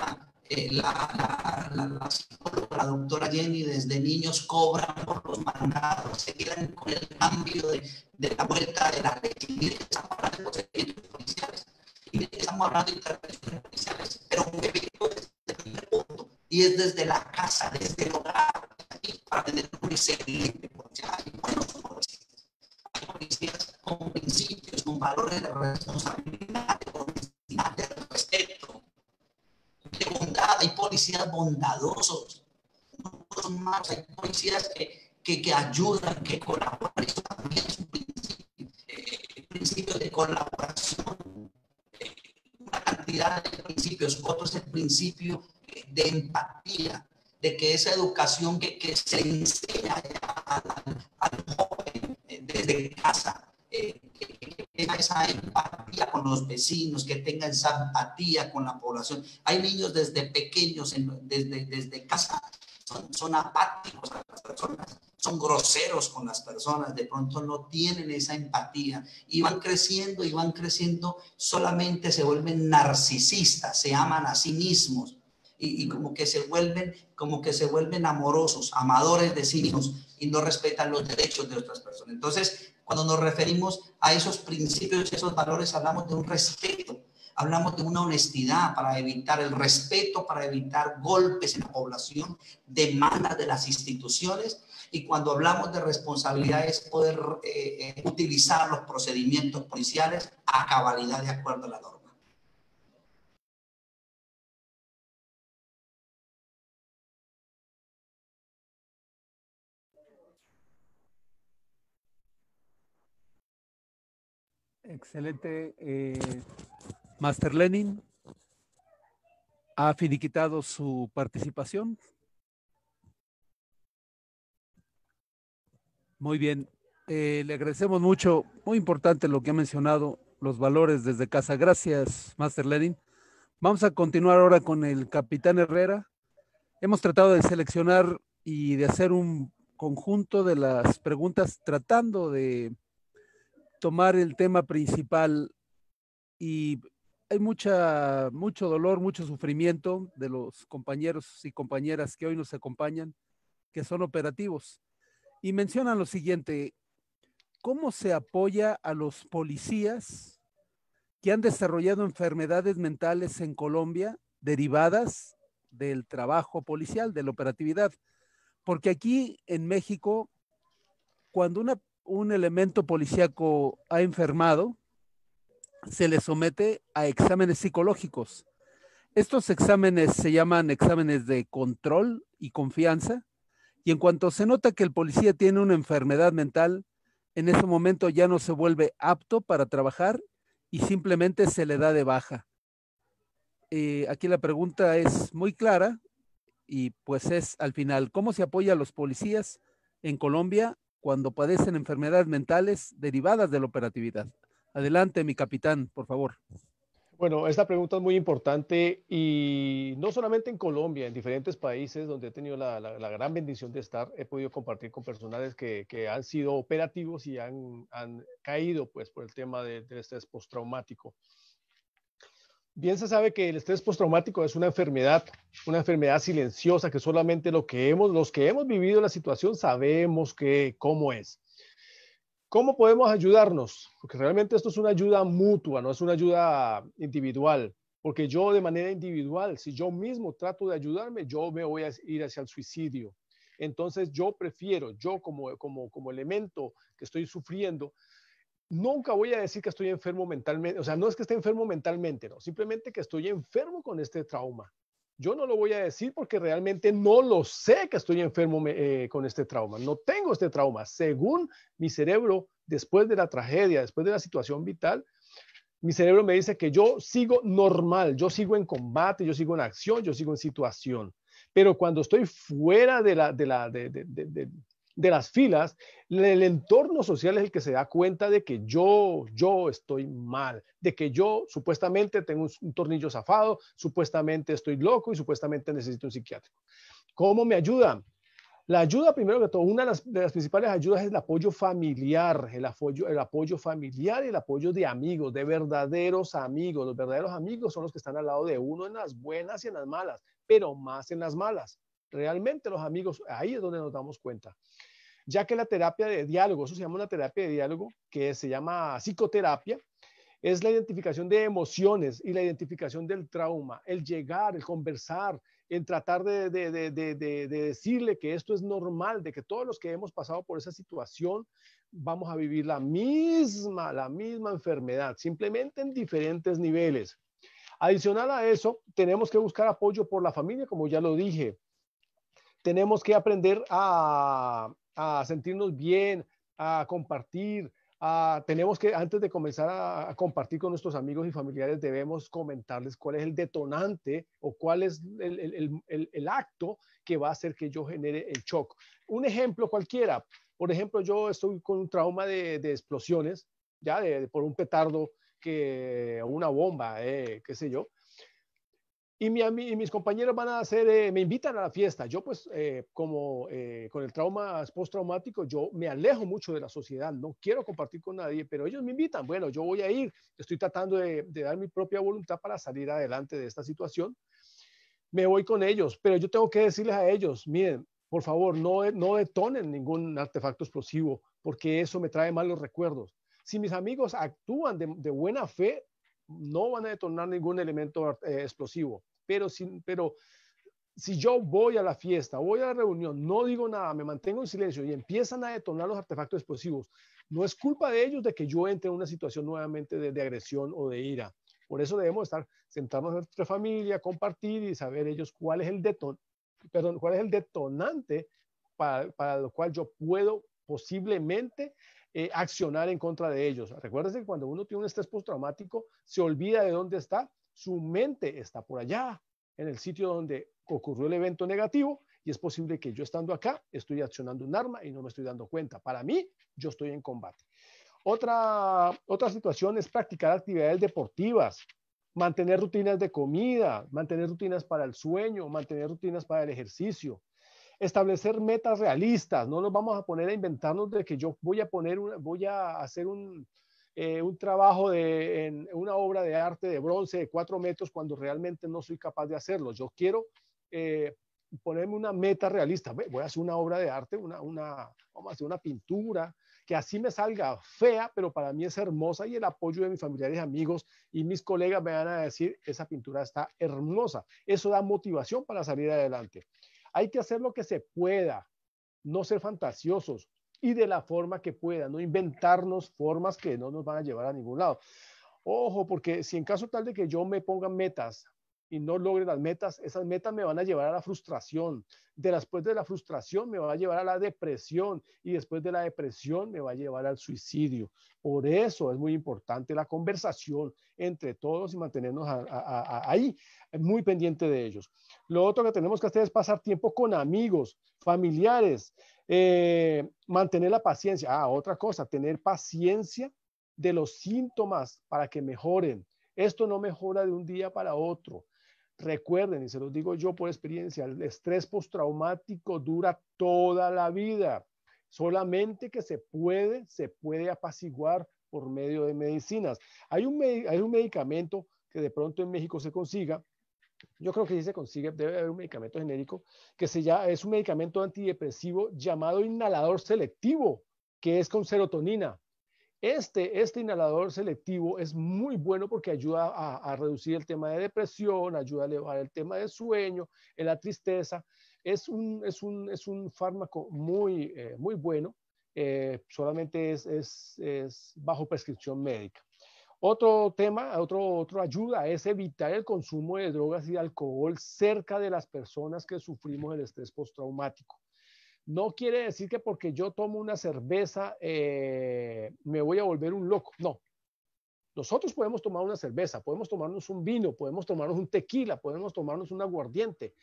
la doctora Jenny, desde niños cobran por los mandados, se quedan con el cambio de la vuelta de la ley. Estamos hablando de procedimientos policiales. Y estamos hablando de intervenciones policiales, pero un efecto desde el primer punto, y es desde la casa, desde el hogar, para tener un excelente policía. Hay buenos policías, hay policías con principios, con valores de responsabilidad, de honestidad, de respeto, de bondad. Hay policías bondadosos, no son malos, hay policías que ayudan, que colaboran. Eso también es un principio de colaboración. Una cantidad de principios. Otro es el principio de empatía, de que esa educación que se enseña al joven desde casa, que tenga esa empatía con los vecinos, que tenga esa empatía con la población. Hay niños desde pequeños, desde casa, son apáticos a las personas, son groseros con las personas, de pronto no tienen esa empatía y van creciendo, solamente se vuelven narcisistas, se aman a sí mismos y como que se vuelven amorosos, amadores de sí mismos y no respetan los derechos de otras personas. Entonces, cuando nos referimos a esos principios, esos valores, hablamos de un respeto. Hablamos de una honestidad para evitar el respeto, para evitar golpes en la población, demandas de las instituciones. Y cuando hablamos de responsabilidad es poder utilizar los procedimientos policiales a cabalidad de acuerdo a la norma. Excelente. Master Lenin ha finiquitado su participación. Muy bien. Le agradecemos mucho. Muy importante lo que ha mencionado, los valores desde casa. Gracias, Master Lenin. Vamos a continuar ahora con el capitán Herrera. Hemos tratado de seleccionar y de hacer un conjunto de las preguntas tratando de tomar el tema principal, y hay mucho dolor, mucho sufrimiento de los compañeros y compañeras que hoy nos acompañan, que son operativos, y mencionan lo siguiente: ¿cómo se apoya a los policías que han desarrollado enfermedades mentales en Colombia derivadas del trabajo policial, de la operatividad? Porque aquí en México, cuando un elemento policíaco ha enfermado, se le somete a exámenes psicológicos. Estos exámenes se llaman exámenes de control y confianza, y en cuanto se nota que el policía tiene una enfermedad mental, en ese momento ya no se vuelve apto para trabajar y simplemente se le da de baja. Aquí la pregunta es muy clara y pues es al final: ¿cómo se apoya a los policías en Colombia cuando padecen enfermedades mentales derivadas de la operatividad? Adelante, mi capitán, por favor. Bueno, esta pregunta es muy importante y no solamente en Colombia, en diferentes países donde he tenido la gran bendición de estar, he podido compartir con personajes que han sido operativos y han caído pues por el tema del estrés postraumático. Bien se sabe que el estrés postraumático es una enfermedad silenciosa que solamente los que hemos vivido la situación sabemos cómo es. ¿Cómo podemos ayudarnos? Porque realmente esto es una ayuda mutua, no es una ayuda individual. Porque yo de manera individual, si yo mismo trato de ayudarme, yo me voy a ir hacia el suicidio. Entonces yo prefiero, yo como elemento que estoy sufriendo, nunca voy a decir que estoy enfermo mentalmente, o sea, no es que esté enfermo mentalmente, no, simplemente que estoy enfermo con este trauma. Yo no lo voy a decir porque realmente no lo sé que estoy enfermo con este trauma. No tengo este trauma. Según mi cerebro, después de la tragedia, después de la situación vital, mi cerebro me dice que yo sigo normal, yo sigo en combate, yo sigo en acción, yo sigo en situación. Pero cuando estoy fuera de las filas, el entorno social es el que se da cuenta de que yo estoy mal, de que yo supuestamente tengo un tornillo zafado, supuestamente estoy loco y supuestamente necesito un psiquiátrico. ¿Cómo me ayudan? La ayuda, primero que todo, una de las principales ayudas es el apoyo familiar, el apoyo familiar y el apoyo de amigos, de verdaderos amigos. Los verdaderos amigos son los que están al lado de uno en las buenas y en las malas, pero más en las malas. Realmente los amigos, ahí es donde nos damos cuenta. Ya que la terapia de diálogo, eso se llama una terapia de diálogo, que se llama psicoterapia, es la identificación de emociones y la identificación del trauma, el llegar, el conversar, en tratar de decirle que esto es normal, de que todos los que hemos pasado por esa situación vamos a vivir la misma enfermedad, simplemente en diferentes niveles. Adicional a eso, tenemos que buscar apoyo por la familia, como ya lo dije. Tenemos que aprender a sentirnos bien, a compartir. Tenemos que, antes de comenzar a compartir con nuestros amigos y familiares, debemos comentarles cuál es el detonante o cuál es el acto que va a hacer que yo genere el shock. Un ejemplo cualquiera. Por ejemplo, yo estoy con un trauma de explosiones, ya por un petardo, una bomba, qué sé yo. Y mis compañeros van a hacer, me invitan a la fiesta. Yo pues con el trauma postraumático, yo me alejo mucho de la sociedad, no quiero compartir con nadie, pero ellos me invitan. Bueno, yo voy a ir, estoy tratando de dar mi propia voluntad para salir adelante de esta situación. Me voy con ellos, pero yo tengo que decirles a ellos, miren, por favor, no detonen ningún artefacto explosivo, porque eso me trae malos recuerdos. Si mis amigos actúan de buena fe, no van a detonar ningún elemento explosivo. Pero si yo voy a la fiesta, voy a la reunión, no digo nada, me mantengo en silencio y empiezan a detonar los artefactos explosivos, no es culpa de ellos de que yo entre en una situación nuevamente de agresión o de ira. Por eso debemos sentarnos en nuestra familia, compartir y saber ellos cuál es el detonante para lo cual yo puedo posiblemente accionar en contra de ellos. Recuérdense que cuando uno tiene un estrés postraumático, se olvida de dónde está. Su mente está por allá, en el sitio donde ocurrió el evento negativo, y es posible que yo estando acá estoy accionando un arma y no me estoy dando cuenta. Para mí, yo estoy en combate. Otra situación es practicar actividades deportivas, mantener rutinas de comida, mantener rutinas para el sueño, mantener rutinas para el ejercicio. Establecer metas realistas, no nos vamos a poner a inventarnos de que yo voy a hacer un trabajo en una obra de arte de bronce de 4 metros cuando realmente no soy capaz de hacerlo. Yo quiero ponerme una meta realista. Voy a hacer una obra de arte, vamos a hacer una pintura, que así me salga fea, pero para mí es hermosa, y el apoyo de mis familiares, amigos y mis colegas me van a decir, esa pintura está hermosa. Eso da motivación para salir adelante. Hay que hacer lo que se pueda, no ser fantasiosos y de la forma que pueda, no inventarnos formas que no nos van a llevar a ningún lado. Ojo, porque si en caso tal de que yo me ponga metas y no logre las metas, esas metas me van a llevar a la frustración. Después de la frustración me va a llevar a la depresión, y después de la depresión me va a llevar al suicidio. Por eso es muy importante la conversación entre todos y mantenernos ahí, muy pendiente de ellos. Lo otro que tenemos que hacer es pasar tiempo con amigos, familiares, mantener la paciencia. Otra cosa, tener paciencia de los síntomas para que mejoren. Esto no mejora de un día para otro. Recuerden, y se los digo yo por experiencia, el estrés postraumático dura toda la vida. Solamente que se puede apaciguar por medio de medicinas. Hay un medicamento que de pronto en México se consiga. Yo creo que sí se consigue, debe haber un medicamento genérico que es un medicamento antidepresivo llamado inhalador selectivo, que es con serotonina. Este inhalador selectivo es muy bueno porque ayuda a reducir el tema de depresión, ayuda a elevar el tema de sueño, la tristeza. Es un fármaco muy, muy bueno, solamente es bajo prescripción médica. Otro tema, otra ayuda es evitar el consumo de drogas y de alcohol cerca de las personas que sufrimos el estrés postraumático. No quiere decir que porque yo tomo una cerveza me voy a volver un loco. No. Nosotros podemos tomar una cerveza, podemos tomarnos un vino, podemos tomarnos un tequila, podemos tomarnos un aguardiente,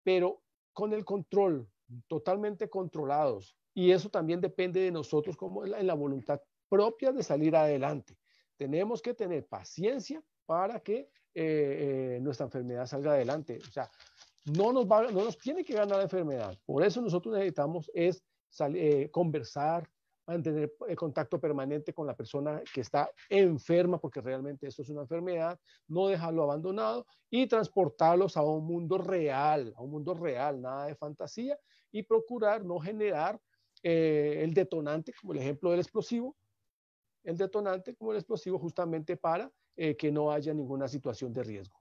pero con el control, totalmente controlados. Y eso también depende de nosotros como en la voluntad propia de salir adelante. Tenemos que tener paciencia para que nuestra enfermedad salga adelante. O sea, no nos tiene que ganar la enfermedad. Por eso nosotros necesitamos conversar, mantener contacto permanente con la persona que está enferma, porque realmente esto es una enfermedad, no dejarlo abandonado y transportarlos a un mundo real, nada de fantasía, y procurar no generar el detonante, como el ejemplo del explosivo, justamente para que no haya ninguna situación de riesgo.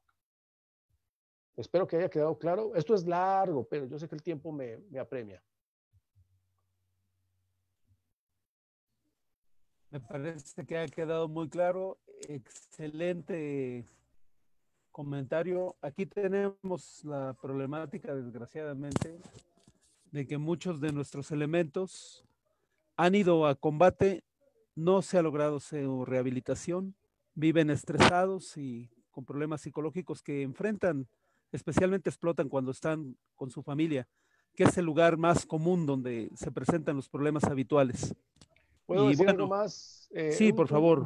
Espero que haya quedado claro. Esto es largo, pero yo sé que el tiempo me apremia. Me parece que ha quedado muy claro. Excelente comentario. Aquí tenemos la problemática, desgraciadamente, de que muchos de nuestros elementos han ido a combate, no se ha logrado su rehabilitación, viven estresados y con problemas psicológicos que enfrentan, especialmente explotan cuando están con su familia, que es el lugar más común donde se presentan los problemas habituales. ¿Puedo decir algo más? Sí, por favor.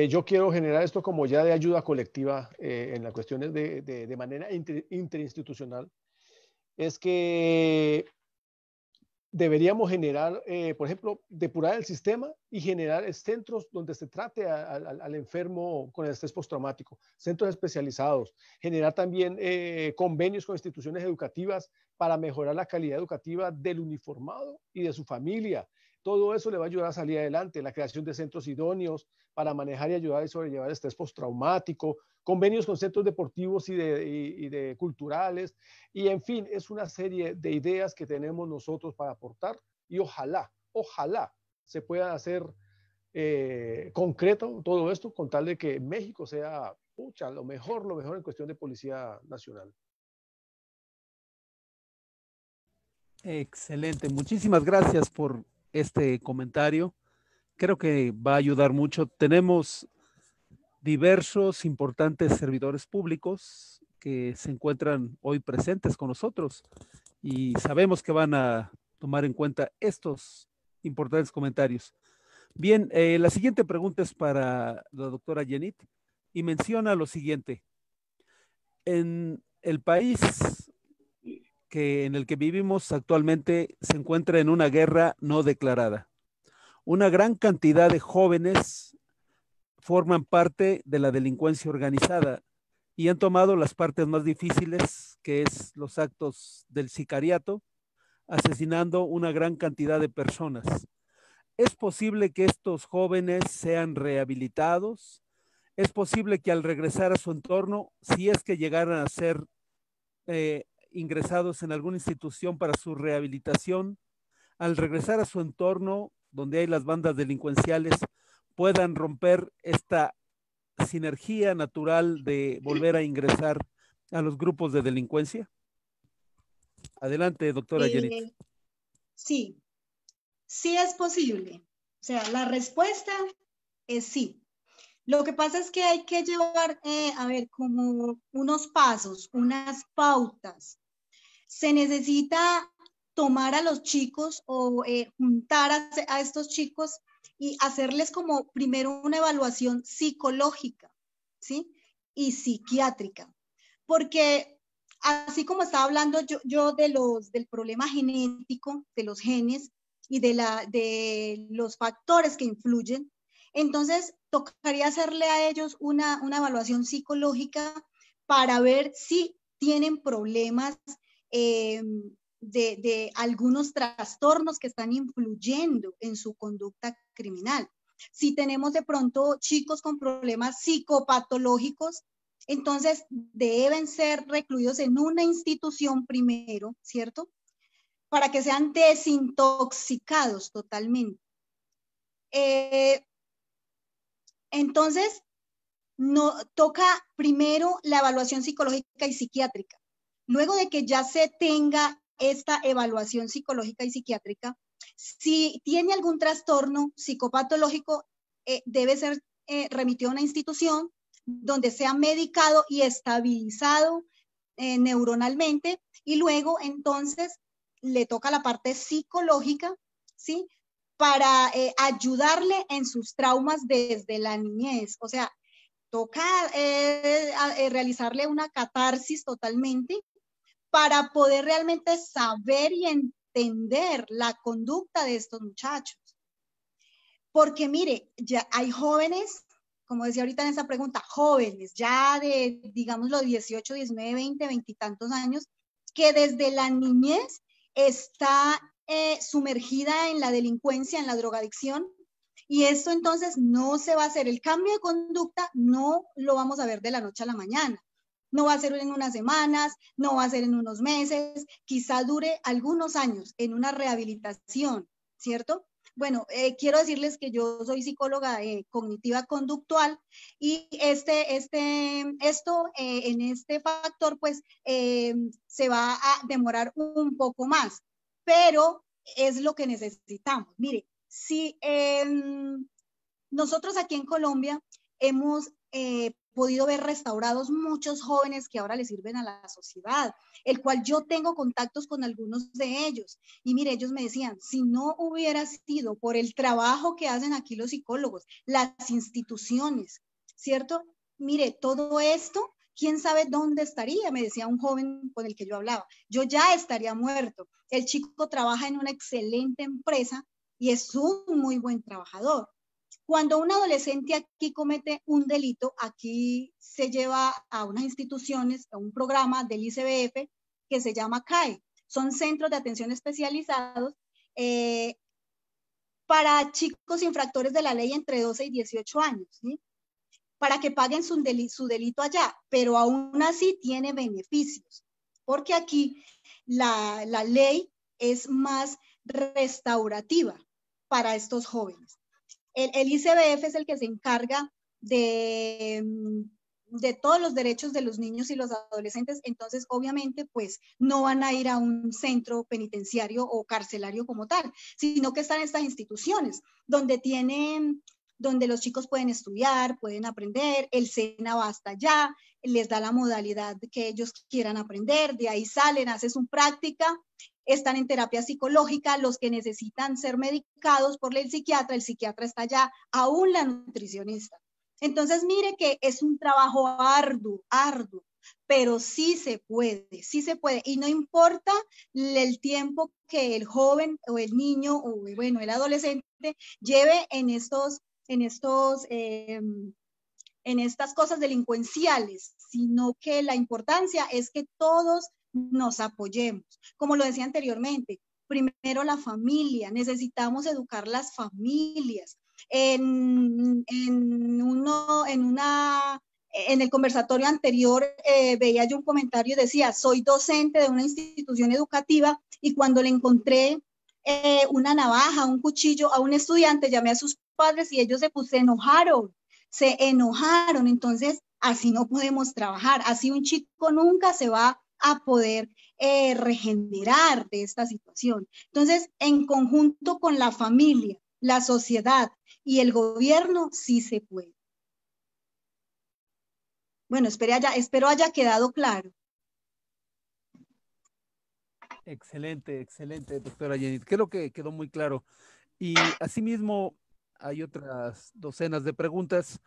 Yo quiero generar esto como ya de ayuda colectiva en las cuestiones de manera interinstitucional. Es que deberíamos generar, por ejemplo, depurar el sistema y generar centros donde se trate al enfermo con el estrés postraumático, centros especializados, generar también convenios con instituciones educativas para mejorar la calidad educativa del uniformado y de su familia. Todo eso le va a ayudar a salir adelante, la creación de centros idóneos para manejar y ayudar a sobrellevar el estrés postraumático, convenios con centros deportivos y de culturales, y en fin, es una serie de ideas que tenemos nosotros para aportar y ojalá se pueda hacer concreto todo esto con tal de que México sea lo mejor en cuestión de Policía Nacional. Excelente, muchísimas gracias por este comentario. Creo que va a ayudar mucho. Tenemos diversos importantes servidores públicos que se encuentran hoy presentes con nosotros y sabemos que van a tomar en cuenta estos importantes comentarios. Bien, la siguiente pregunta es para la doctora Yenit y menciona lo siguiente. En el país en el que vivimos actualmente se encuentra en una guerra no declarada. Una gran cantidad de jóvenes forman parte de la delincuencia organizada y han tomado las partes más difíciles, que es los actos del sicariato, asesinando una gran cantidad de personas. ¿Es posible que estos jóvenes sean rehabilitados? ¿Es posible que al regresar a su entorno, si es que llegaran a ser ingresados en alguna institución para su rehabilitación, al regresar a su entorno donde hay las bandas delincuenciales, puedan romper esta sinergia natural de volver a ingresar a los grupos de delincuencia? Adelante, doctora Yenit. Sí, sí es posible. O sea, la respuesta es sí. Lo que pasa es que hay que llevar, como unos pasos, unas pautas. Se necesita tomar a los chicos o juntar a estos chicos y hacerles como primero una evaluación psicológica, ¿sí? Y psiquiátrica. Porque así como estaba hablando yo del problema genético, de los genes y de los factores que influyen, entonces tocaría hacerle a ellos una evaluación psicológica para ver si tienen problemas de algunos trastornos que están influyendo en su conducta criminal. Si tenemos de pronto chicos con problemas psicopatológicos, Entonces, deben ser recluidos en una institución primero, ¿cierto? Para que sean desintoxicados totalmente. Entonces, no, toca primero la evaluación psicológica y psiquiátrica. Luego de que ya se tenga esta evaluación psicológica y psiquiátrica, si tiene algún trastorno psicopatológico, debe ser remitido a una institución donde sea medicado y estabilizado neuronalmente, y luego entonces le toca la parte psicológica, ¿sí? Para ayudarle en sus traumas desde la niñez. O sea, toca realizarle una catarsis totalmente para poder realmente saber y entender la conducta de estos muchachos. Porque mire, ya hay jóvenes, como decía ahorita en esa pregunta, jóvenes ya de, digamos, los 18, 19, 20, 20 y tantos años, que desde la niñez está sumergida en la delincuencia, en la drogadicción, y esto entonces no se va a hacer. El cambio de conducta no lo vamos a ver de la noche a la mañana. No va a ser en unas semanas, no va a ser en unos meses, quizá dure algunos años en una rehabilitación, ¿cierto? Bueno, quiero decirles que yo soy psicóloga cognitiva conductual, y esto en este factor pues se va a demorar un poco más, pero es lo que necesitamos. Mire, si nosotros aquí en Colombia hemos podido ver restaurados muchos jóvenes que ahora le sirven a la sociedad, el cual yo tengo contactos con algunos de ellos. Y mire, ellos me decían, si no hubiera sido por el trabajo que hacen aquí los psicólogos, las instituciones, ¿cierto? Mire, todo esto, ¿quién sabe dónde estaría? Me decía un joven con el que yo hablaba. Yo ya estaría muerto. El chico trabaja en una excelente empresa y es un muy buen trabajador. Cuando un adolescente aquí comete un delito, aquí se lleva a unas instituciones, a un programa del ICBF que se llama CAE. Son centros de atención especializados para chicos infractores de la ley entre 12 y 18 años, ¿sí? Para que paguen su delito allá, pero aún así tiene beneficios, porque aquí la ley es más restaurativa para estos jóvenes. El ICBF es el que se encarga de todos los derechos de los niños y los adolescentes, entonces obviamente pues no van a ir a un centro penitenciario o carcelario como tal, sino que están en estas instituciones donde los chicos pueden estudiar, pueden aprender, el SENA va hasta allá, les da la modalidad que ellos quieran aprender, de ahí salen, hacen su práctica, están en terapia psicológica, los que necesitan ser medicados por el psiquiatra está allá, aún la nutricionista. Entonces, mire que es un trabajo arduo, pero sí se puede, y no importa el tiempo que el joven o el niño o bueno, el adolescente lleve en estas cosas delincuenciales, sino que la importancia es que todos nos apoyemos. Como lo decía anteriormente, primero la familia, necesitamos educar las familias. En el conversatorio anterior veía yo un comentario y decía, soy docente de una institución educativa y cuando le encontré una navaja, un cuchillo a un estudiante, llamé a sus padres y ellos se enojaron. Entonces, así no podemos trabajar, así un chico nunca se va a poder regenerar de esta situación. Entonces, en conjunto con la familia, la sociedad y el gobierno, sí se puede. Bueno, espero haya quedado claro. Excelente, excelente, doctora Jenny. Creo que quedó muy claro. Y asimismo, hay otras docenas de preguntas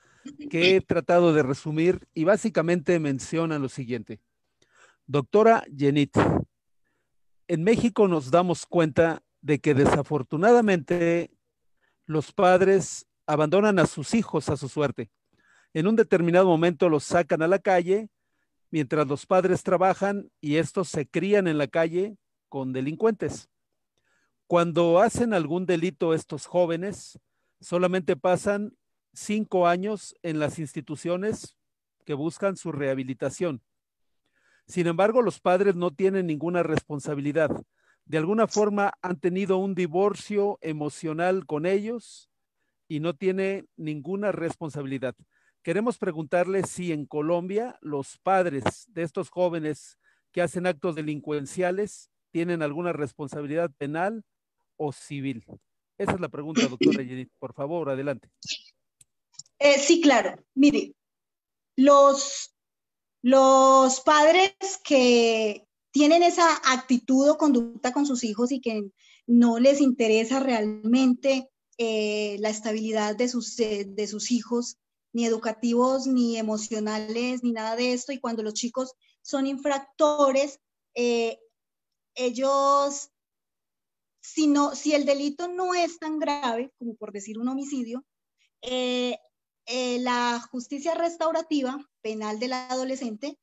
que he tratado de resumir y básicamente mencionan lo siguiente. Doctora Jenit, en México nos damos cuenta de que desafortunadamente los padres abandonan a sus hijos a su suerte. En un determinado momento los sacan a la calle mientras los padres trabajan y estos se crían en la calle con delincuentes. Cuando hacen algún delito estos jóvenes, solamente pasan 5 años en las instituciones que buscan su rehabilitación. Sin embargo, los padres no tienen ninguna responsabilidad. De alguna forma han tenido un divorcio emocional con ellos y no tiene ninguna responsabilidad. Queremos preguntarle si en Colombia los padres de estos jóvenes que hacen actos delincuenciales tienen alguna responsabilidad penal o civil. Esa es la pregunta, doctora Yenit. Por favor, adelante. Sí, claro. Mire, los padres que tienen esa actitud o conducta con sus hijos y que no les interesa realmente la estabilidad de sus hijos, ni educativos, ni emocionales, ni nada de esto, y cuando los chicos son infractores, ellos, si el delito no es tan grave, como por decir un homicidio, la justicia restaurativa penal del adolescente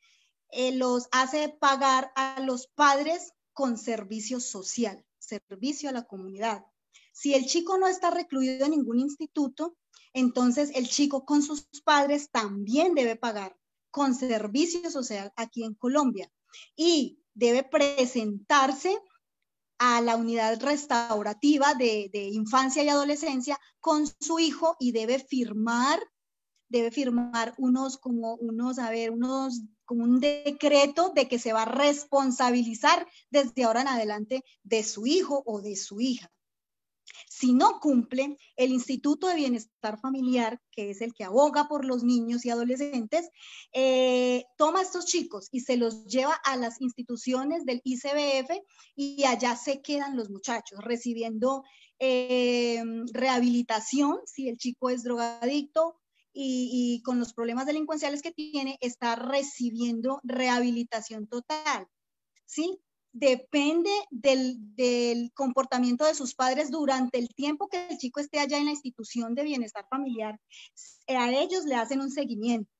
los hace pagar a los padres con servicio social, servicio a la comunidad. Si el chico no está recluido en ningún instituto, entonces el chico con sus padres también debe pagar con servicio social aquí en Colombia y debe presentarse a la unidad restaurativa de infancia y adolescencia con su hijo y debe firmar como un decreto de que se va a responsabilizar desde ahora en adelante de su hijo o de su hija. Si no cumple, el Instituto de Bienestar Familiar, que es el que aboga por los niños y adolescentes, toma a estos chicos y se los lleva a las instituciones del ICBF y allá se quedan los muchachos recibiendo rehabilitación si el chico es drogadicto y con los problemas delincuenciales que tiene, está recibiendo rehabilitación total, ¿sí? Depende del comportamiento de sus padres durante el tiempo que el chico esté allá en la institución de bienestar familiar. A ellos le hacen un seguimiento,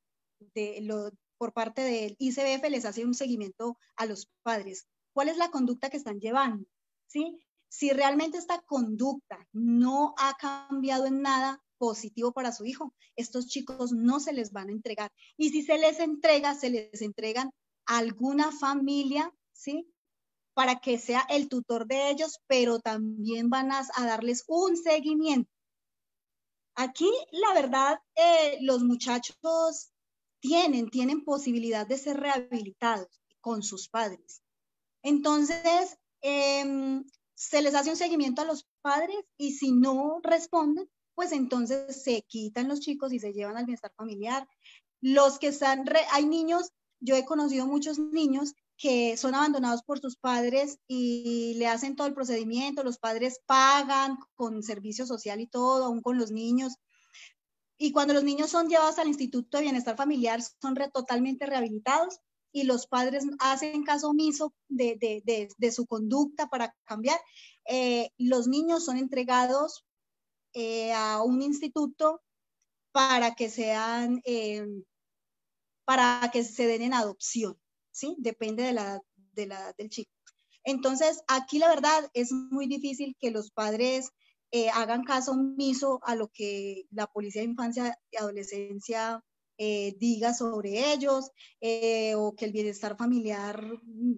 por parte del ICBF les hace un seguimiento a los padres. ¿Cuál es la conducta que están llevando? ¿Sí? Si realmente esta conducta no ha cambiado en nada positivo para su hijo, estos chicos no se les van a entregar. Y si se les entregan a alguna familia, ¿sí? Para que sea el tutor de ellos, pero también van a darles un seguimiento. Aquí, la verdad, los muchachos tienen posibilidad de ser rehabilitados con sus padres. Entonces, se les hace un seguimiento a los padres y si no responden, pues entonces se quitan los chicos y se llevan al bienestar familiar. Los que están, hay niños, yo he conocido muchos niños que son abandonados por sus padres y le hacen todo el procedimiento, los padres pagan con servicio social y todo, aún con los niños. Y cuando los niños son llevados al Instituto de Bienestar Familiar, son totalmente rehabilitados y los padres hacen caso omiso de su conducta para cambiar. Los niños son entregados a un instituto para que sean, para que se den en adopción, ¿sí? Depende de la edad del chico. Entonces, aquí la verdad es muy difícil que los padres hagan caso omiso a lo que la Policía de Infancia y Adolescencia diga sobre ellos, o que el bienestar familiar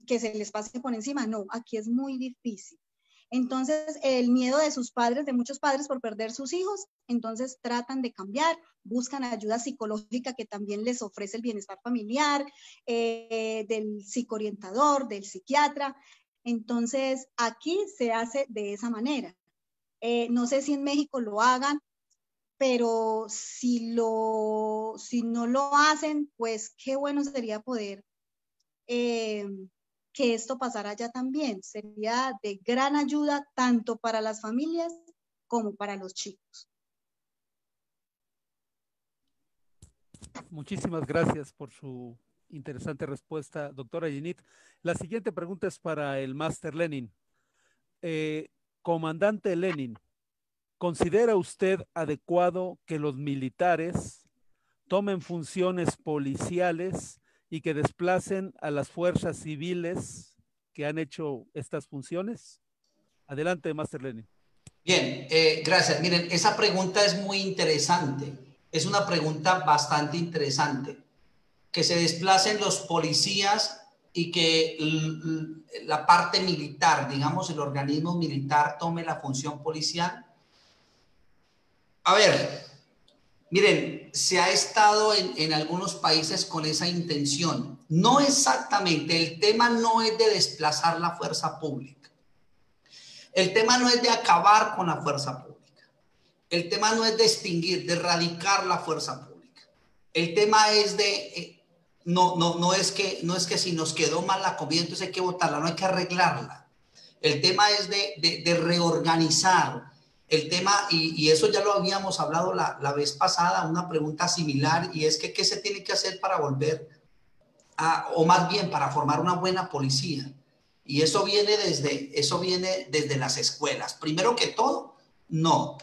que se les pase por encima. No, aquí es muy difícil. Entonces, el miedo de sus padres, de muchos padres por perder sus hijos, entonces tratan de cambiar, buscan ayuda psicológica que también les ofrece el bienestar familiar, del psicoorientador, del psiquiatra. Entonces, aquí se hace de esa manera. No sé si en México lo hagan, pero si no lo hacen, pues qué bueno sería poder que esto pasara allá también. Sería de gran ayuda tanto para las familias como para los chicos. Muchísimas gracias por su interesante respuesta, doctora Yenit. La siguiente pregunta es para el Máster Lenin. Comandante Lenin, ¿considera usted adecuado que los militares tomen funciones policiales y que desplacen a las fuerzas civiles que han hecho estas funciones? Adelante, Máster Lenin. Bien, gracias. Miren, esa pregunta es muy interesante. Es una pregunta bastante interesante. que se desplacen los policías y que la parte militar, digamos, el organismo militar tome la función policial? A ver, miren, se ha estado en algunos países con esa intención. No exactamente, el tema no es de desplazar la fuerza pública. El tema no es de acabar con la fuerza pública. El tema no es de extinguir, de erradicar la fuerza pública. El tema es de... no es que si nos quedó mal la comida, entonces hay que botarla, no hay que arreglarla. El tema es de reorganizar. El tema, y eso ya lo habíamos hablado la vez pasada, una pregunta similar, y es que ¿qué se tiene que hacer para volver o más bien para formar una buena policía? Y eso viene desde las escuelas. Primero que todo, no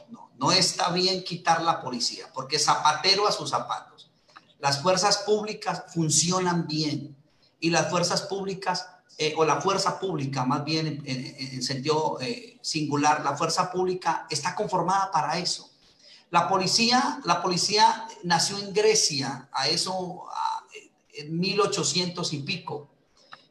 está bien quitar la policía, porque zapatero a sus zapatos. Las fuerzas públicas funcionan bien y las fuerzas públicas, o la fuerza pública, más bien en sentido singular, la fuerza pública está conformada para eso. La policía nació en Grecia, en 1800 y pico.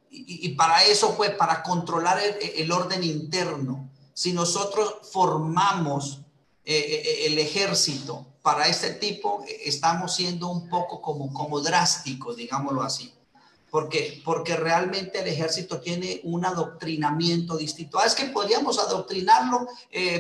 Y para eso fue, para controlar el orden interno. Si nosotros formamos el ejército para este tipo, estamos siendo un poco como drásticos, digámoslo así. Porque realmente el ejército tiene un adoctrinamiento distinto. Es que podríamos adoctrinarlo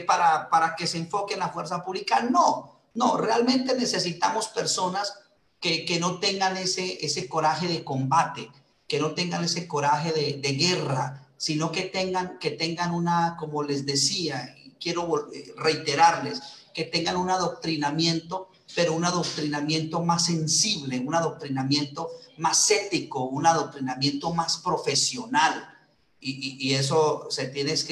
para que se enfoque en la fuerza pública. No, realmente necesitamos personas que no tengan ese coraje de combate, que no tengan ese coraje de guerra, sino que tengan una, como les decía, y quiero reiterarles, que tengan un adoctrinamiento, pero un adoctrinamiento más sensible, un adoctrinamiento más ético, un adoctrinamiento más profesional. Y eso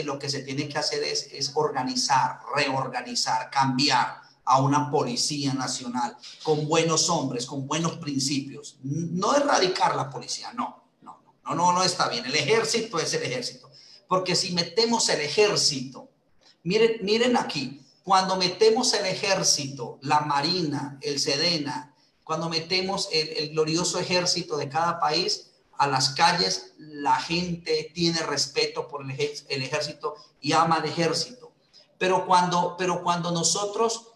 lo que se tiene que hacer es organizar, reorganizar, cambiar a una policía nacional con buenos hombres, con buenos principios. No erradicar la policía, no está bien. El ejército es el ejército. Porque si metemos el ejército, miren aquí, cuando metemos el ejército, la marina, el SEDENA, cuando metemos el glorioso ejército de cada país a las calles, la gente tiene respeto por el ejército y ama al ejército. Pero cuando nosotros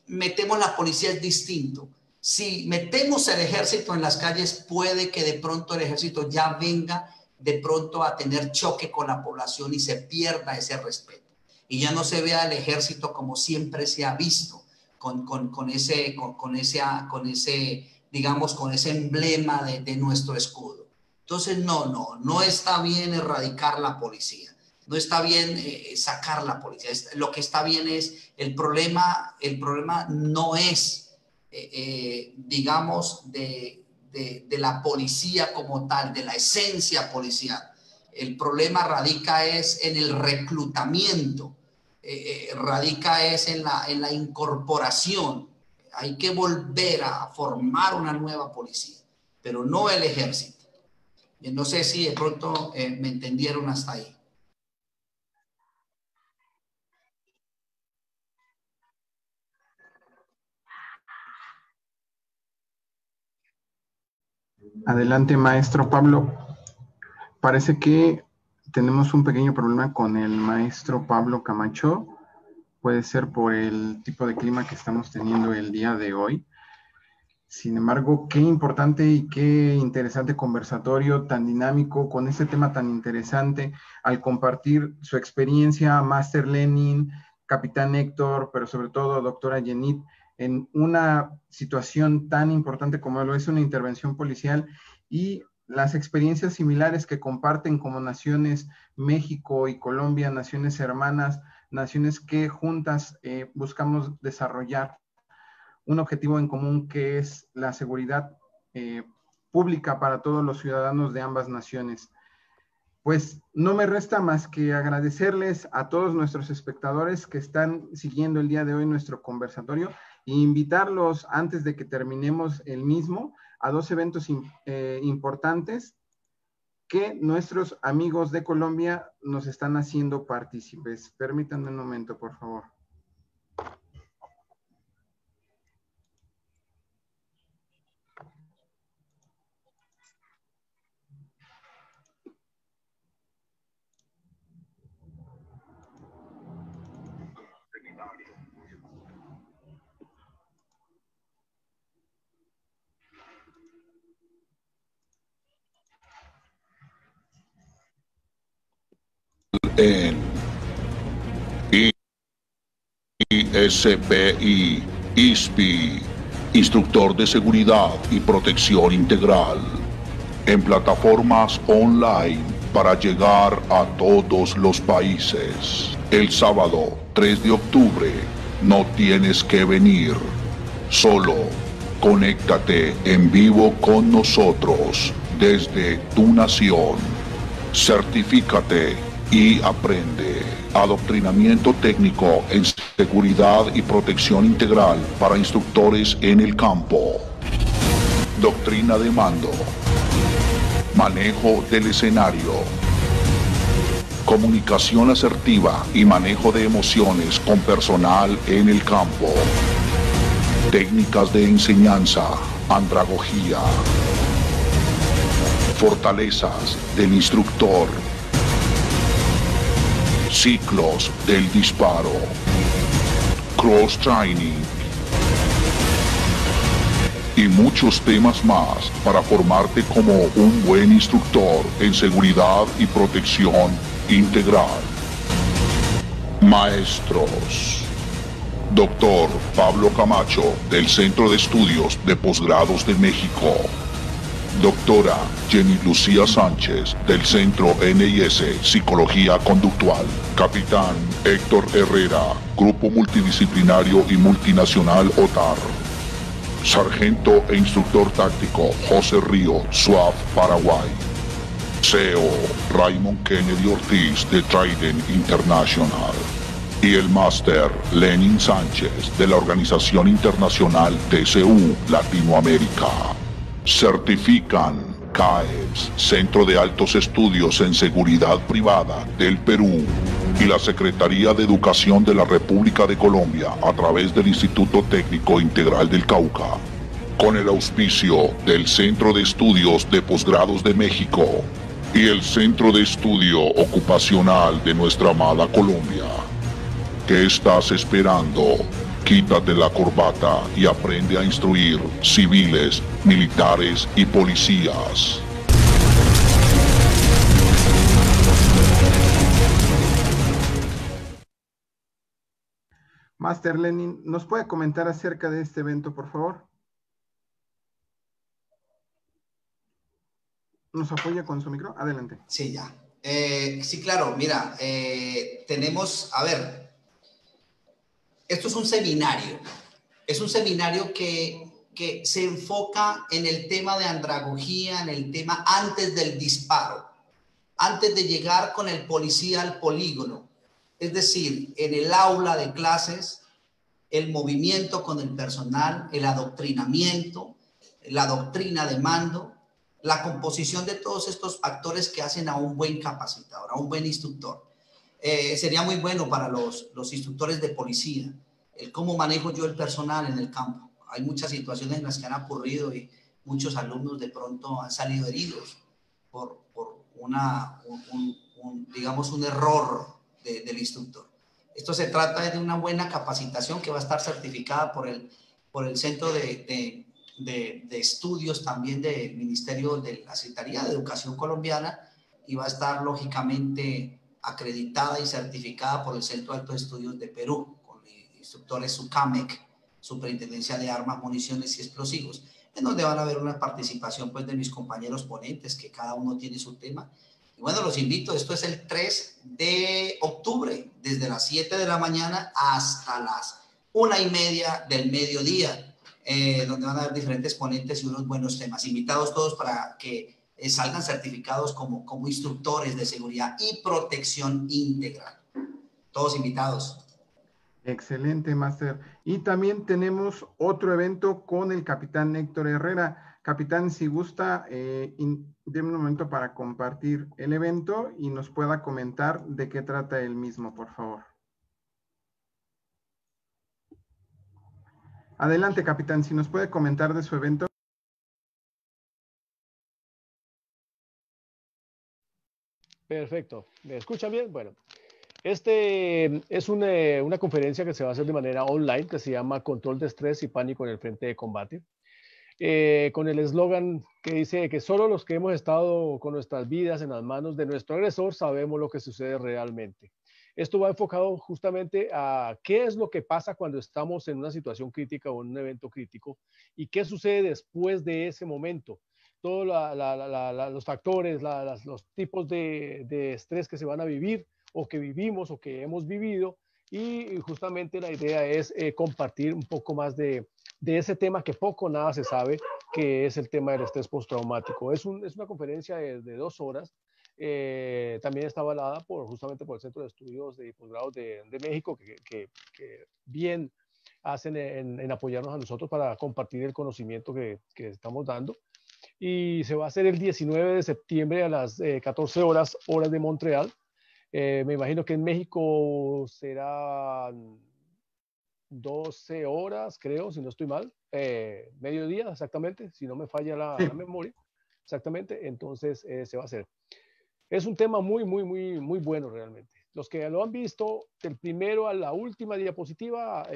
metemos la policía es distinto. Si metemos el ejército en las calles, puede que de pronto el ejército ya venga de pronto a tener choque con la población y se pierda ese respeto. Y ya no se vea el ejército como siempre se ha visto, con ese, digamos, con ese emblema de nuestro escudo. Entonces, no está bien erradicar la policía. No está bien sacar la policía. Lo que está bien es el problema no es, digamos, de la policía como tal, de la esencia policial. El problema radica es en el reclutamiento, radica es en la incorporación. Hay que volver a formar una nueva policía, pero no el ejército. No sé si de pronto me entendieron hasta ahí. Adelante, maestro Pablo. Parece que tenemos un pequeño problema con el maestro Pablo Camacho. Puede ser por el tipo de clima que estamos teniendo el día de hoy. Sin embargo, qué importante y qué interesante conversatorio tan dinámico con este tema tan interesante al compartir su experiencia, Master Lenin, Capitán Héctor, pero sobre todo doctora Yenit, en una situación tan importante como lo es una intervención policial y las experiencias similares que comparten como naciones México y Colombia, naciones hermanas, naciones que juntas buscamos desarrollar un objetivo en común que es la seguridad pública para todos los ciudadanos de ambas naciones. Pues no me resta más que agradecerles a todos nuestros espectadores que están siguiendo el día de hoy nuestro conversatorio e invitarlos antes de que terminemos el mismo a dos eventos importantes que nuestros amigos de Colombia nos están haciendo partícipes. Permítanme un momento, por favor. en ISPI, ISPI, Instructor de Seguridad y Protección Integral, en plataformas online para llegar a todos los países. El sábado 3 de octubre no tienes que venir, solo conéctate en vivo con nosotros desde tu nación. Certifícate y aprende. Adoctrinamiento técnico en seguridad y protección integral para instructores en el campo. Doctrina de mando. Manejo del escenario. Comunicación asertiva y manejo de emociones con personal en el campo. Técnicas de enseñanza, andragogía. Fortalezas del instructor. Ciclos del disparo. Cross training. Y muchos temas más para formarte como un buen instructor en seguridad y protección integral. Maestros. Doctor Pablo Camacho, del Centro de Estudios de Posgrados de México. Doctora Jenny Lucía Sánchez, del Centro NIS Psicología Conductual. Capitán Héctor Herrera, Grupo Multidisciplinario y Multinacional OTAR. Sargento e Instructor Táctico José Río, SWAF, Paraguay. CEO Raymond Kennedy Ortiz, de Trident International. Y el Máster Lenin Sánchez, de la Organización Internacional TCU Latinoamérica. Certifican CAEPS, Centro de Altos Estudios en Seguridad Privada del Perú, y la Secretaría de Educación de la República de Colombia a través del Instituto Técnico Integral del Cauca, con el auspicio del Centro de Estudios de Posgrados de México y el Centro de Estudio Ocupacional de nuestra amada Colombia. ¿Qué estás esperando? Quítate la corbata y aprende a instruir civiles, militares y policías. Máster Lenin, ¿nos puede comentar acerca de este evento, por favor? ¿Nos apoya con su micro? Adelante. Sí, ya. Sí, claro, mira, tenemos, a ver, esto es un seminario. Es un seminario que se enfoca en el tema de andragogía, en el tema antes del disparo, antes de llegar con el policía al polígono. Es decir, en el aula de clases, el movimiento con el personal, el adoctrinamiento, la doctrina de mando, la composición de todos estos factores que hacen a un buen capacitador, a un buen instructor. Sería muy bueno para los instructores de policía, el cómo manejo yo el personal en el campo. Hay muchas situaciones en las que han ocurrido y muchos alumnos de pronto han salido heridos por digamos, un error del instructor. Esto se trata de una buena capacitación que va a estar certificada por el Centro de Estudios también del Ministerio de la Secretaría de Educación Colombiana, y va a estar lógicamente acreditada y certificada por el Centro de Altos Estudios de Perú, con instructores SUCAMEC, Superintendencia de Armas, Municiones y Explosivos, en donde van a haber una participación pues de mis compañeros ponentes, que cada uno tiene su tema. Y bueno, los invito, esto es el 3 de octubre, desde las 7 de la mañana hasta las 1:30 del mediodía, donde van a haber diferentes ponentes y unos buenos temas. Invitados todos para que salgan certificados como instructores de seguridad y protección integral. Todos invitados. Excelente, Máster. Y también tenemos otro evento con el capitán Héctor Herrera. Capitán, si gusta, déme un momento para compartir el evento y nos pueda comentar de qué trata el mismo, por favor. Adelante, capitán, si nos puede comentar de su evento. Perfecto. ¿Me escuchan bien? Bueno, este es una conferencia que se va a hacer de manera online, que se llama Control de Estrés y Pánico en el Frente de Combate. con el eslogan que dice que solo los que hemos estado con nuestras vidas en las manos de nuestro agresor sabemos lo que sucede realmente. Esto va enfocado justamente a qué es lo que pasa cuando estamos en una situación crítica o en un evento crítico y qué sucede después de ese momento. Todos los factores, los tipos de estrés que se van a vivir o que vivimos o que hemos vivido, y justamente la idea es compartir un poco más de ese tema que poco o nada se sabe, que es el tema del estrés postraumático. Es una conferencia de 2 horas. También está avalada justamente por el Centro de Estudios de Posgrados de México, que bien hacen en apoyarnos a nosotros para compartir el conocimiento que estamos dando. Y se va a hacer el 19 de septiembre a las 14 horas de Montreal. Me imagino que en México serán 12 horas, creo, si no estoy mal. Mediodía, exactamente, si no me falla la memoria. Exactamente, entonces se va a hacer. Es un tema muy bueno realmente. Los que lo han visto, del primero a la última diapositiva,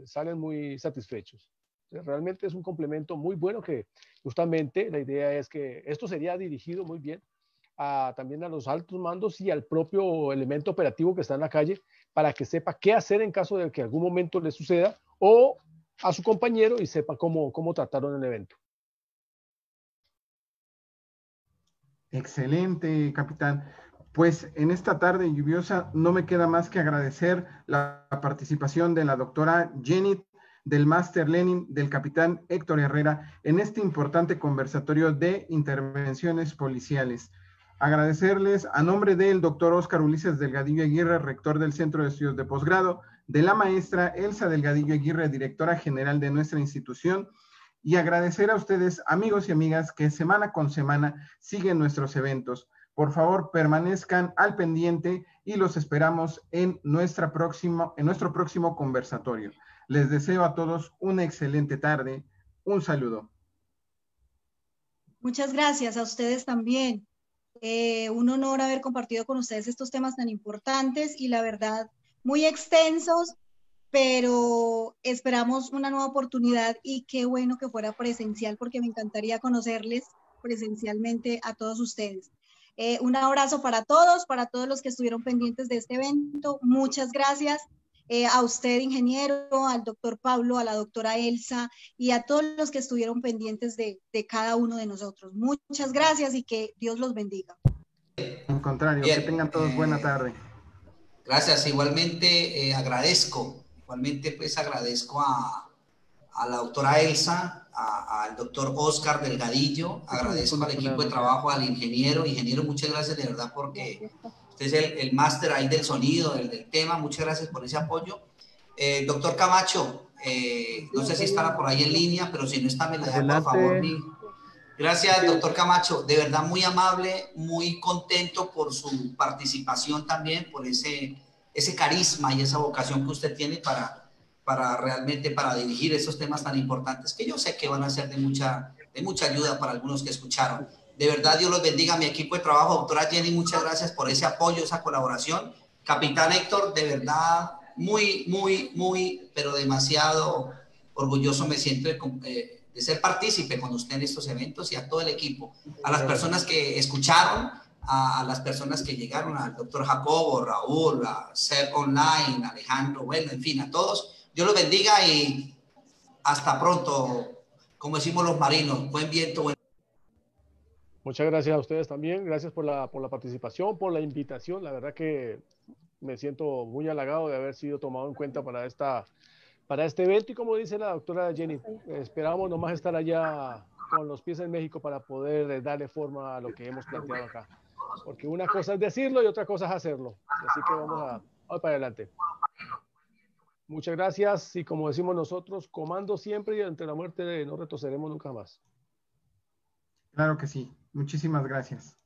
salen muy satisfechos. Realmente es un complemento muy bueno que justamente la idea es que esto sería dirigido muy bien también a los altos mandos y al propio elemento operativo que está en la calle para que sepa qué hacer en caso de que algún momento le suceda, o a su compañero y sepa cómo trataron el evento. Excelente, capitán. Pues en esta tarde lluviosa no me queda más que agradecer la participación de la doctora Jenny, del Máster Lenin, del capitán Héctor Herrera en este importante conversatorio de intervenciones policiales. Agradecerles a nombre del doctor Óscar Ulises Delgadillo Aguirre, rector del Centro de Estudios de Posgrado, de la maestra Elsa Delgadillo Aguirre, directora general de nuestra institución, y agradecer a ustedes, amigos y amigas, que semana con semana siguen nuestros eventos. Por favor, permanezcan al pendiente y los esperamos en nuestro próximo conversatorio. Les deseo a todos una excelente tarde. Un saludo. Muchas gracias a ustedes también. Un honor haber compartido con ustedes estos temas tan importantes y la verdad muy extensos, pero esperamos una nueva oportunidad y qué bueno que fuera presencial porque me encantaría conocerles presencialmente a todos ustedes. Un abrazo para todos los que estuvieron pendientes de este evento. Muchas gracias. A usted, ingeniero, al doctor Pablo, a la doctora Elsa y a todos los que estuvieron pendientes de cada uno de nosotros. Muchas gracias y que Dios los bendiga. Al contrario, bien, que tengan todos buena tarde. Gracias, igualmente agradezco a la doctora Elsa, al doctor Óscar Delgadillo, agradezco al equipo de trabajo, al ingeniero, muchas gracias de verdad porque usted es el máster ahí del sonido, del tema, muchas gracias por ese apoyo. Doctor Camacho, no sé si estará por ahí en línea, pero si no está, me la da por favor. Gracias, doctor Camacho, de verdad muy amable, muy contento por su participación también, por ese carisma y esa vocación que usted tiene para realmente dirigir esos temas tan importantes que yo sé que van a ser de mucha ayuda para algunos que escucharon. De verdad, Dios los bendiga, mi equipo de trabajo. Doctora Jenny, muchas gracias por ese apoyo, esa colaboración. Capitán Héctor, de verdad, muy, pero demasiado orgulloso me siento de ser partícipe con usted en estos eventos y a todo el equipo. A las personas que escucharon, a las personas que llegaron, al doctor Jacobo, Raúl, a Seb Online, Alejandro, bueno, en fin, a todos. Dios los bendiga y hasta pronto, como decimos los marinos, buen viento, buen... Muchas gracias a ustedes también, gracias por la participación, por la invitación, la verdad que me siento muy halagado de haber sido tomado en cuenta para este evento y como dice la doctora Jenny, esperamos nomás estar allá con los pies en México para poder darle forma a lo que hemos planteado acá, porque una cosa es decirlo y otra cosa es hacerlo, así que vamos para adelante. Muchas gracias y como decimos nosotros, comando siempre y ante la muerte no retrocederemos nunca más. Claro que sí. Muchísimas gracias.